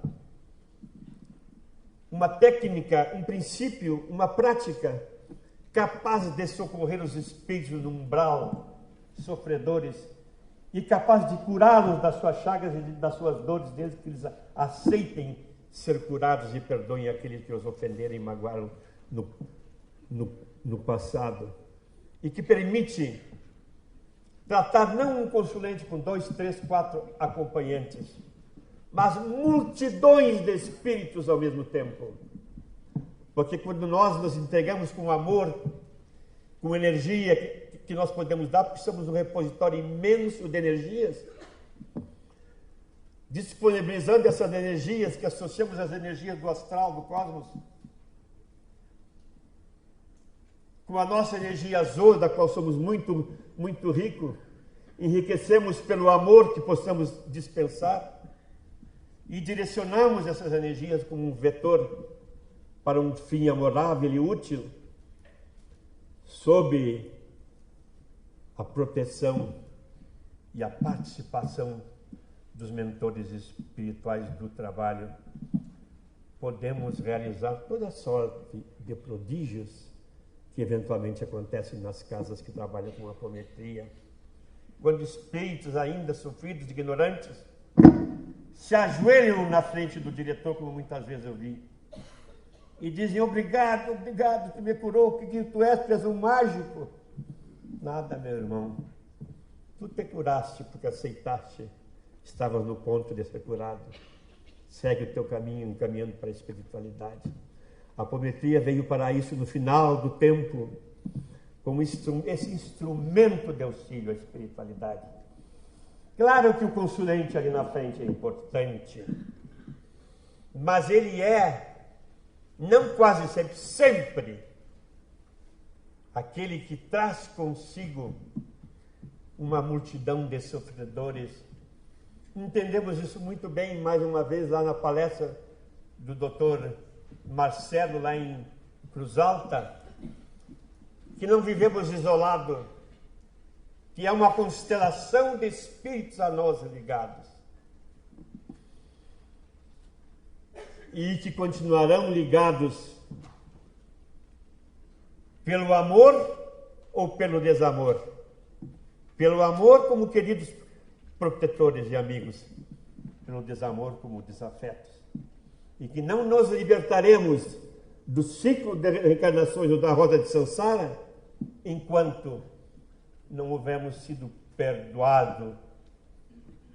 uma técnica, um princípio, uma prática capaz de socorrer os espíritos no umbral, sofredores, e capaz de curá-los das suas chagas e das suas dores, desde que eles aceitem ser curados e perdoem aqueles que os ofenderam e magoaram no passado. E que permite tratar não um consulente com 2, 3, 4 acompanhantes, mas multidões de espíritos ao mesmo tempo. Porque quando nós nos entregamos com amor, com energia que nós podemos dar, porque somos um repositório imenso de energias, disponibilizando essas energias que associamos às energias do astral, do cosmos, com a nossa energia azul, da qual somos muito, muito ricos, enriquecemos pelo amor que possamos dispensar e direcionamos essas energias como um vetor para um fim amorável e útil, sob a proteção e a participação dos mentores espirituais do trabalho. Podemos realizar toda sorte de prodígios que eventualmente acontecem nas casas que trabalham com apometria, quando espíritos ainda sofridos, ignorantes, se ajoelham na frente do diretor, como muitas vezes eu vi, e dizem obrigado, obrigado, tu me curou, que tu és, tu és um mágico. Nada, meu irmão, tu te curaste porque aceitaste, estavas no ponto de ser curado. Segue o teu caminho, encaminhando para a espiritualidade. A apometria veio para isso no final do tempo, como esse instrumento de auxílio à espiritualidade. Claro que o consulente ali na frente é importante, mas ele é, não quase sempre, sempre, aquele que traz consigo uma multidão de sofredores. Entendemos isso muito bem, mais uma vez, lá na palestra do Dr. Marcelo, lá em Cruz Alta, que não vivemos isolados, que é uma constelação de espíritos a nós ligados. E que continuarão ligados pelo amor ou pelo desamor. Pelo amor como queridos protetores e amigos, pelo desamor como desafetos. E que não nos libertaremos do ciclo de reencarnações ou da roda de Sansara enquanto não houvermos sido perdoados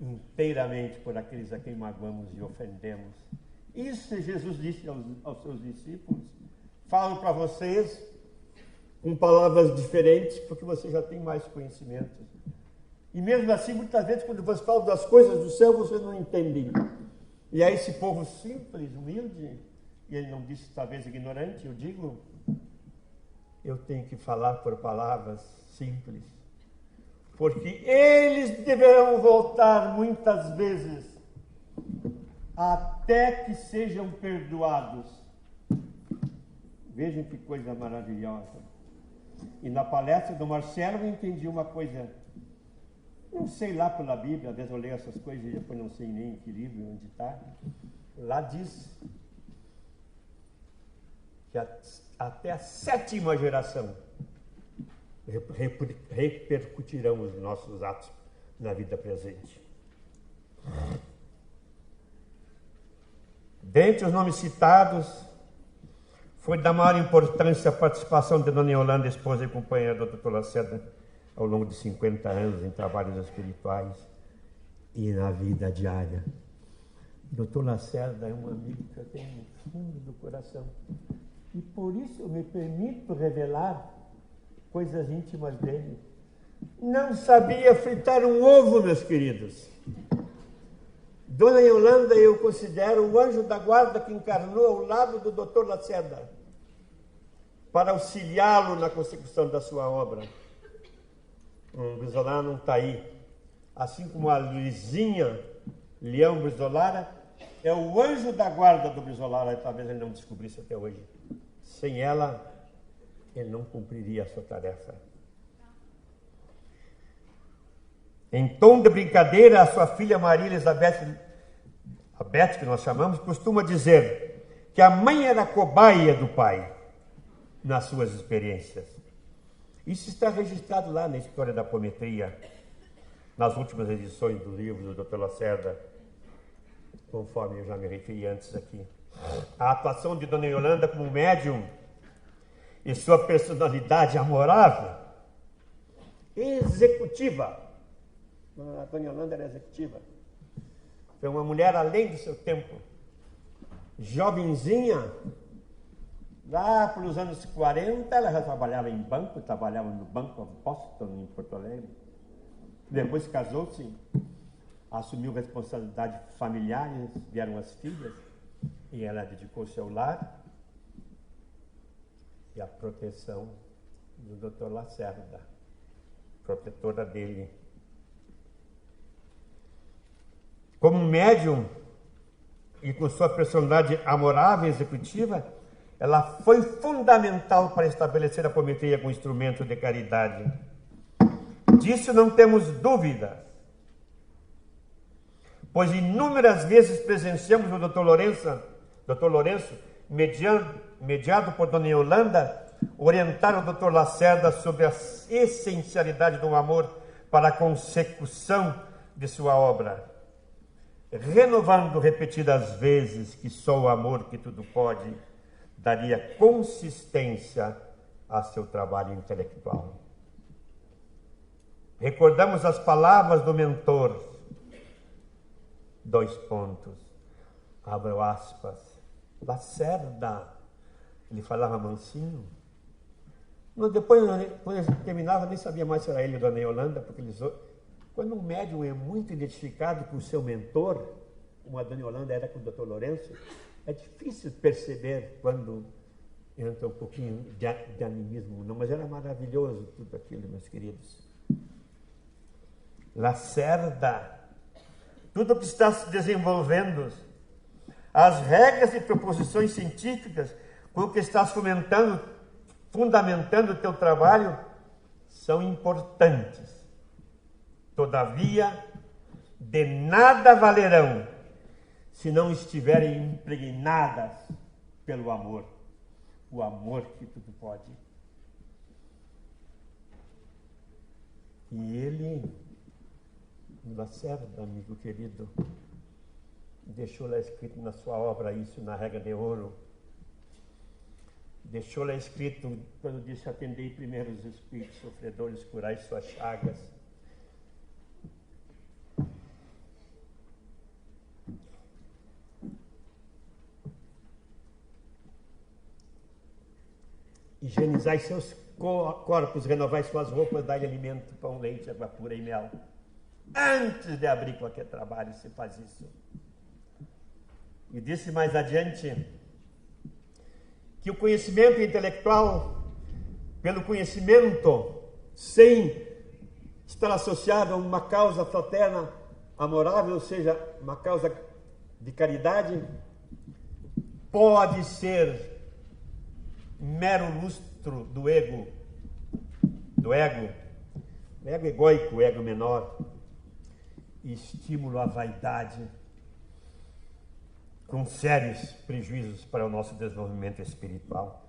inteiramente por aqueles a quem magoamos e ofendemos. Isso Jesus disse aos seus discípulos. Falo para vocês com palavras diferentes, porque vocês já têm mais conhecimento. E mesmo assim, muitas vezes, quando você fala das coisas do céu, vocês não entendem. E aí esse povo simples, humilde, e ele não disse talvez ignorante, eu digo, eu tenho que falar por palavras simples. Porque eles deverão voltar muitas vezes até que sejam perdoados. Vejam que coisa maravilhosa. E na palestra do Marcelo eu entendi uma coisa, não sei lá pela Bíblia, às vezes eu leio essas coisas e depois não sei nem em que livro, onde está. Lá diz que até a 7ª geração repercutirão os nossos atos na vida presente. Dentre os nomes citados, foi da maior importância a participação de Dona Yolanda, esposa e companheira do Dr. Lacerda, ao longo de 50 anos em trabalhos espirituais e na vida diária. Dr. Lacerda é um amigo que eu tenho no fundo do coração. E por isso eu me permito revelar coisas íntimas dele. Não sabia fritar um ovo, meus queridos. Dona Yolanda eu considero o anjo da guarda que encarnou ao lado do Dr. Lacerda para auxiliá-lo na consecução da sua obra. Brizolara não está aí. Assim como a Luizinha Leão Brizolara é o anjo da guarda do Brizolara, talvez ele não descobrisse até hoje. Sem ela, ele não cumpriria a sua tarefa. Em tom de brincadeira, a sua filha Maria Elizabeth, a Beth, que nós chamamos, costuma dizer que a mãe era cobaia do pai nas suas experiências. Isso está registrado lá na História da Apometria, nas últimas edições do livro do Dr. Lacerda, conforme eu já me referi antes aqui. A atuação de Dona Yolanda como médium e sua personalidade amorável, executiva. A Dona Yolanda era executiva. Foi uma mulher além do seu tempo. Jovenzinha, lá pelos anos 40, ela já trabalhava em banco, trabalhava no Banco of Boston, em Porto Alegre. Depois casou-se, assumiu responsabilidades familiares, vieram as filhas, e ela dedicou-se ao lar e à proteção do Dr. Lacerda, protetora dele. Como médium e com sua personalidade amorável e executiva, ela foi fundamental para estabelecer a apometria como instrumento de caridade. Disso não temos dúvida, pois inúmeras vezes presenciamos o Dr. Lourenço, mediado por Dona Yolanda, orientar o Dr. Lacerda sobre a essencialidade do amor para a consecução de sua obra, renovando repetidas vezes que só o amor que tudo pode daria consistência a seu trabalho intelectual. Recordamos as palavras do mentor, abro aspas, Lacerda, ele falava mansinho. Depois, quando ele terminava, nem sabia mais se era ele ou Dona Yolanda, porque quando um médium é muito identificado com o seu mentor, como a Dona Yolanda era com o Dr. Lourenço, é difícil perceber quando entra um pouquinho de animismo, não, mas era maravilhoso tudo aquilo, meus queridos. Lacerda, tudo que está se desenvolvendo, as regras e proposições científicas com que estás fundamentando o teu trabalho são importantes, Todavia, de nada valerão se não estiverem impregnadas pelo amor. O amor que tudo pode. E ele, o Lacerda, amigo querido, deixou lá escrito na sua obra isso, na Regra de Ouro. Deixou lá escrito, quando disse: atendei primeiro os espíritos sofredores, curai suas chagas. Higienizai seus corpos, renovai suas roupas, dai alimento, pão, leite, água pura e mel. Antes de abrir qualquer trabalho, se faz isso. E disse mais adiante que o conhecimento intelectual, pelo conhecimento, sem estar associado a uma causa fraterna, amorável, ou seja, uma causa de caridade, pode ser mero lustro do ego, o ego egóico, o ego menor, e estímulo à vaidade, com sérios prejuízos para o nosso desenvolvimento espiritual.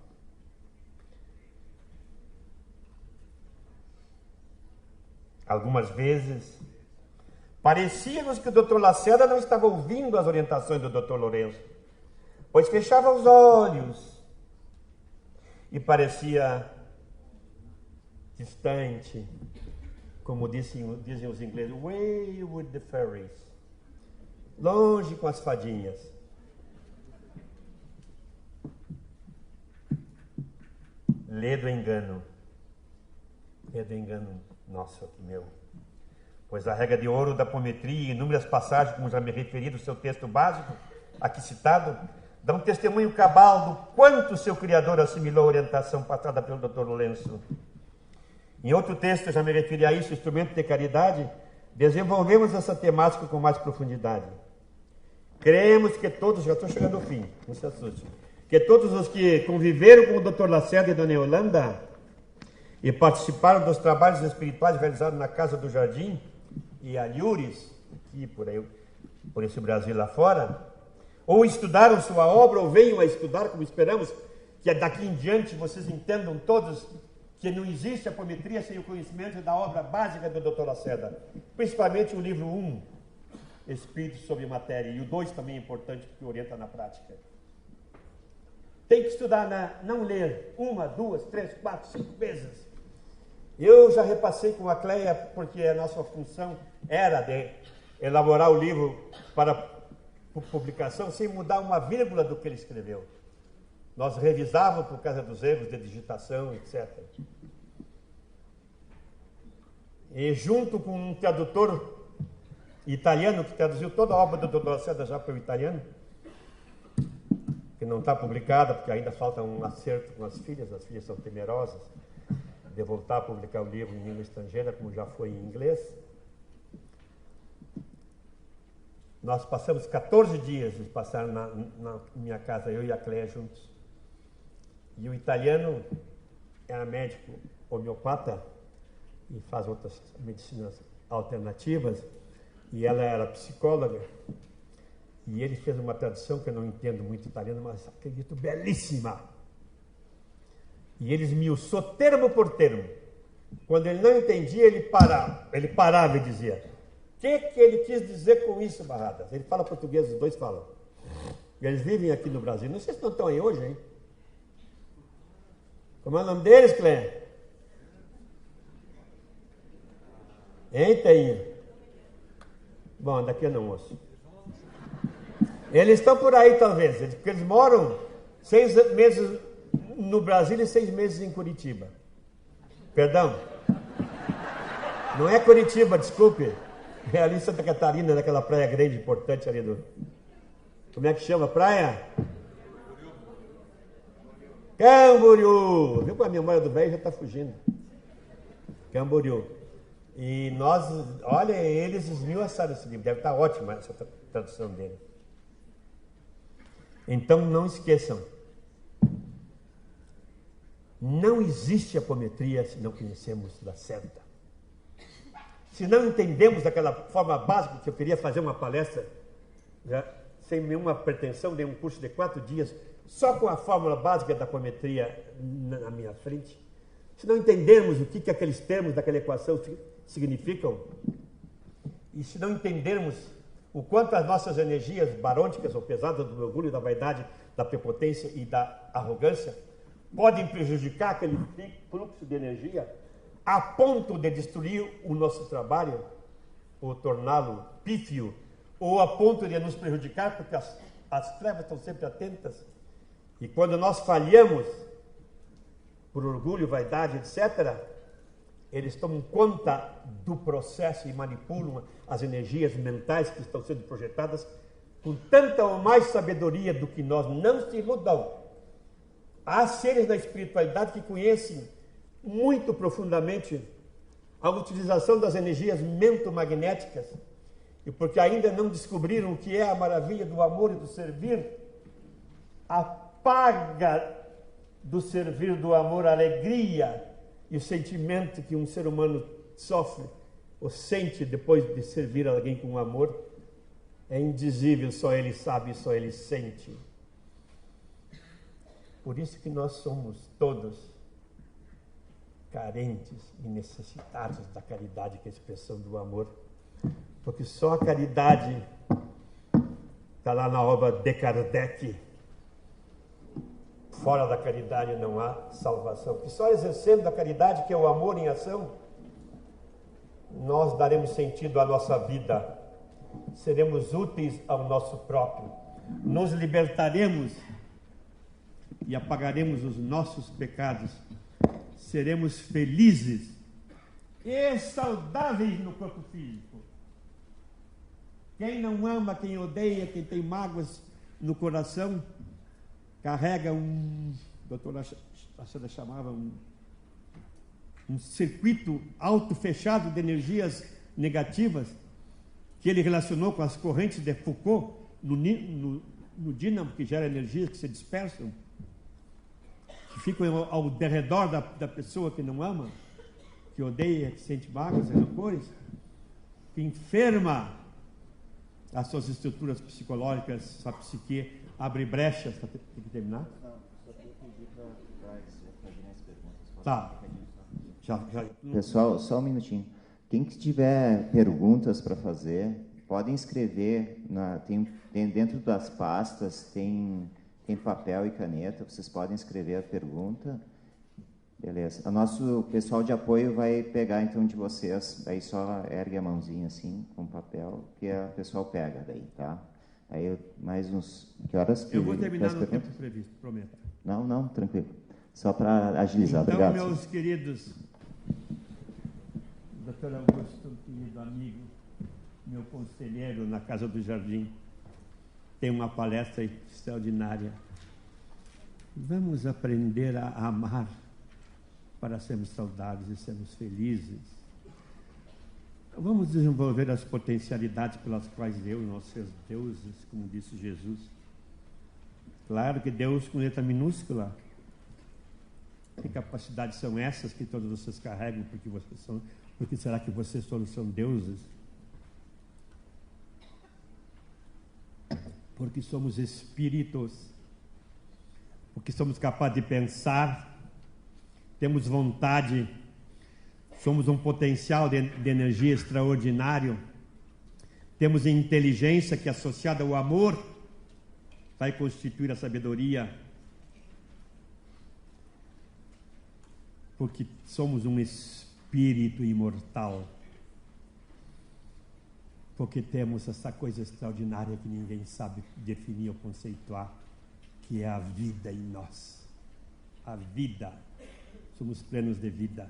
Algumas vezes, parecia-nos que o Dr. Lacerda não estava ouvindo as orientações do Dr. Lourenço, pois fechava os olhos e parecia distante, como dizem os ingleses, away with the fairies, longe com as fadinhas. Lê do engano nosso aqui meu. Pois a regra de ouro da apometria e inúmeras passagens, como já me referi do seu texto básico, aqui citado, dão testemunho cabal do quanto seu Criador assimilou a orientação passada pelo Dr. Lourenço. Em outro texto, eu já me referi a isso, Instrumento de Caridade, desenvolvemos essa temática com mais profundidade. Cremos que todos, já estou chegando ao fim, não se assuste, que todos os que conviveram com o Dr. Lacerda e Dona Yolanda e participaram dos trabalhos espirituais realizados na Casa do Jardim e alhures, aqui por esse Brasil lá fora, ou estudaram sua obra, ou venham a estudar, como esperamos, que daqui em diante vocês entendam todos que não existe apometria sem o conhecimento da obra básica do Dr. Lacerda, principalmente o livro 1, Espírito sobre Matéria, e o 2 também é importante, porque orienta na prática. Tem que estudar, não ler 1, 2, 3, 4, 5 vezes. Eu já repassei com a Cleia, porque a nossa função era de elaborar o livro para publicação sem mudar uma vírgula do que ele escreveu. Nós revisávamos por causa dos erros de digitação, etc. E junto com um tradutor italiano que traduziu toda a obra do Dr. Lacerda já para o italiano, que não está publicada porque ainda falta um acerto com as filhas são temerosas de voltar a publicar o livro em língua estrangeira, como já foi em inglês. Nós passamos 14 dias, eles passaram na minha casa, eu e a Cleia juntos. E o italiano era médico homeopata e faz outras medicinas alternativas, e ela era psicóloga, e ele fez uma tradução que eu não entendo muito italiano, mas acredito belíssima. E ele esmiuçou termo por termo. Quando ele não entendia, ele parava e dizia: o que ele quis dizer com isso, Barradas? Ele fala português, os dois falam. Eles vivem aqui no Brasil. Não sei se não estão aí hoje, hein? Como é o nome deles, Clé? Hein, Teinha? Bom, daqui eu não ouço. Eles estão por aí, talvez, porque eles moram 6 meses no Brasil e 6 meses em Curitiba. Perdão. Não é Curitiba, desculpe. É ali em Santa Catarina, naquela praia grande, importante ali do... Como é que chama a praia? Camboriú. Viu, com a memória do velho já está fugindo. Camboriú. E nós, olha, eles esmiuçaram esse livro. Deve estar ótima essa tradução dele. Então não esqueçam. Não existe apometria se não conhecemos Lacerda. se não entendemos daquela forma básica, que eu queria fazer uma palestra, já, sem nenhuma pretensão, de um curso de 4 dias, só com a fórmula básica da apometria na minha frente, se não entendermos o que aqueles termos daquela equação significam, e se não entendermos o quanto as nossas energias barônicas ou pesadas do orgulho, da vaidade, da prepotência e da arrogância podem prejudicar aquele fluxo de energia a ponto de destruir o nosso trabalho, ou torná-lo pífio, ou a ponto de nos prejudicar, porque as trevas estão sempre atentas. E quando nós falhamos, por orgulho, vaidade, etc., eles tomam conta do processo e manipulam as energias mentais que estão sendo projetadas com tanta ou mais sabedoria do que nós. Não se iludam. Há seres da espiritualidade que conhecem muito profundamente a utilização das energias mentomagnéticas, e porque ainda não descobriram o que é a maravilha do amor e do servir, a paga do servir, do amor, a alegria e o sentimento que um ser humano sofre ou sente depois de servir alguém com amor é indizível, só ele sabe, só ele sente. Por isso que nós somos todos carentes e necessitados da caridade, que é a expressão do amor, porque só a caridade está lá na obra de Kardec. Fora da caridade não há salvação. Que só exercendo a caridade, que é o amor em ação, nós daremos sentido à nossa vida, seremos úteis ao nosso próprio, nos libertaremos e apagaremos os nossos pecados, seremos felizes e saudáveis no corpo físico. Quem não ama, quem odeia, quem tem mágoas no coração, carrega um, a doutora Achada chamava um circuito auto-fechado de energias negativas, que ele relacionou com as correntes de Foucault no dínamo, que gera energias que se dispersam, que ficam ao derredor da pessoa que não ama, que odeia, que sente mágoas e rancores, que enferma as suas estruturas psicológicas, sua psique, abre brechas. Tem que terminar? Não, só tenho que pedir para fazer as perguntas. Tá. Já. Pessoal, só um minutinho. Quem que tiver perguntas para fazer, podem escrever. Tem dentro das pastas, tem papel e caneta, vocês podem escrever a pergunta. Beleza. O nosso pessoal de apoio vai pegar, então, de vocês, aí só ergue a mãozinha assim, com papel, que o pessoal pega daí, tá? Aí mais uns... Que horas que... Eu vou terminar no tempo previsto, prometo. Não, tranquilo. Só para agilizar. Então, obrigado. meus queridos, Dr. Augusto, querido amigo, meu conselheiro na Casa do Jardim, tem uma palestra extraordinária. Vamos aprender a amar para sermos saudáveis e sermos felizes. Vamos desenvolver as potencialidades pelas quais Deus, nossos deuses, como disse Jesus. Claro que Deus com letra minúscula. Que capacidades são essas que todos vocês carregam? Porque será que vocês todos são deuses? Porque somos espíritos. Porque somos capazes de pensar, temos vontade, somos um potencial de energia extraordinário, temos inteligência que, associada ao amor, vai constituir a sabedoria, porque somos um espírito imortal, porque temos essa coisa extraordinária que ninguém sabe definir ou conceituar, que é a vida em nós. A vida. Somos plenos de vida.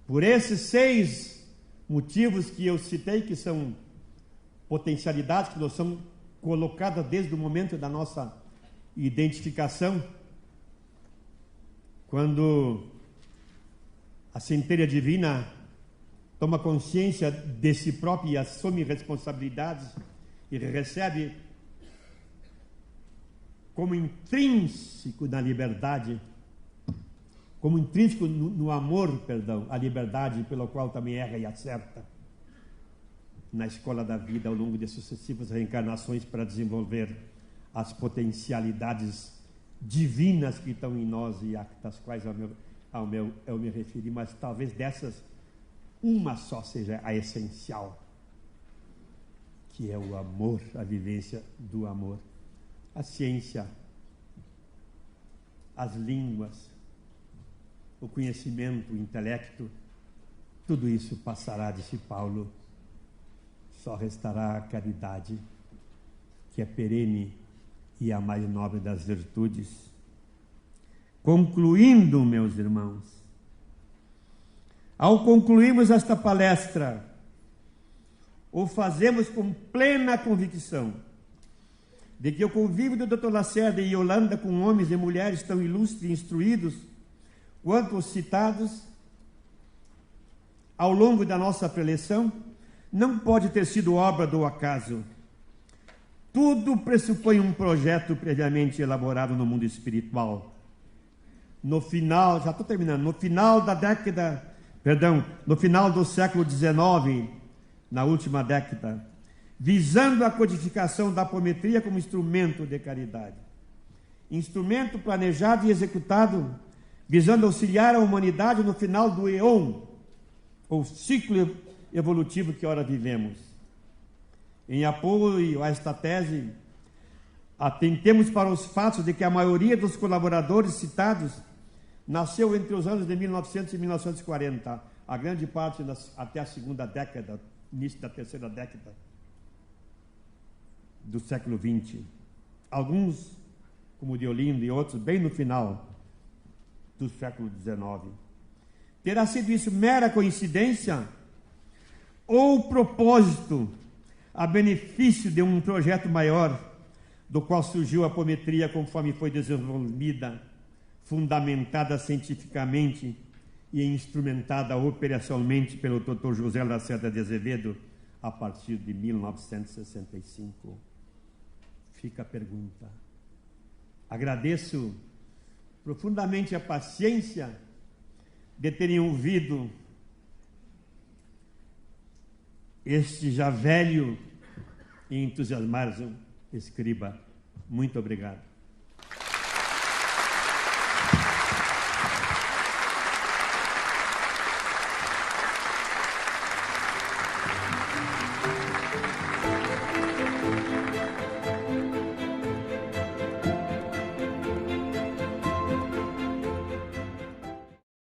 Por esses 6 motivos que eu citei, que são potencialidades que nós somos colocadas desde o momento da nossa identificação, quando a centelha divina toma consciência de si própria e assume responsabilidades e recebe como intrínseco na liberdade, como intrínseco no amor, a liberdade pela qual também erra e acerta. na escola da vida ao longo de sucessivas reencarnações para desenvolver as potencialidades divinas que estão em nós e das quais eu me referi, mas talvez dessas uma só seja a essencial, que é o amor, a vivência do amor. A ciência, as línguas, o conhecimento, o intelecto, tudo isso passará, disse Paulo. Só restará a caridade, que é perene e a mais nobre das virtudes. Concluindo, meus irmãos, ao concluirmos esta palestra, o fazemos com plena convicção de que o convívio do Dr. Lacerda e Yolanda com homens e mulheres tão ilustres e instruídos quanto os citados ao longo da nossa preleção não pode ter sido obra do acaso. Tudo pressupõe um projeto previamente elaborado no mundo espiritual. No final, já estou terminando, no final do século XIX, na última década, visando a codificação da apometria como instrumento de caridade. Instrumento planejado e executado, visando auxiliar a humanidade no final do éon, ou ciclo evolutivo que ora vivemos. Em apoio a esta tese, atentemos para os fatos de que a maioria dos colaboradores citados nasceu entre os anos de 1900 e 1940, a grande parte até a segunda década, início da terceira década do século XX. Alguns, como Deolindo e outros, bem no final do século XIX. Terá sido isso mera coincidência ou propósito a benefício de um projeto maior, do qual surgiu a apometria conforme foi desenvolvida, fundamentada cientificamente e instrumentada operacionalmente pelo Dr. José Lacerda de Azevedo a partir de 1965? Fica a pergunta. Agradeço profundamente a paciência de terem ouvido este já velho e entusiasmado escriba. Muito obrigado.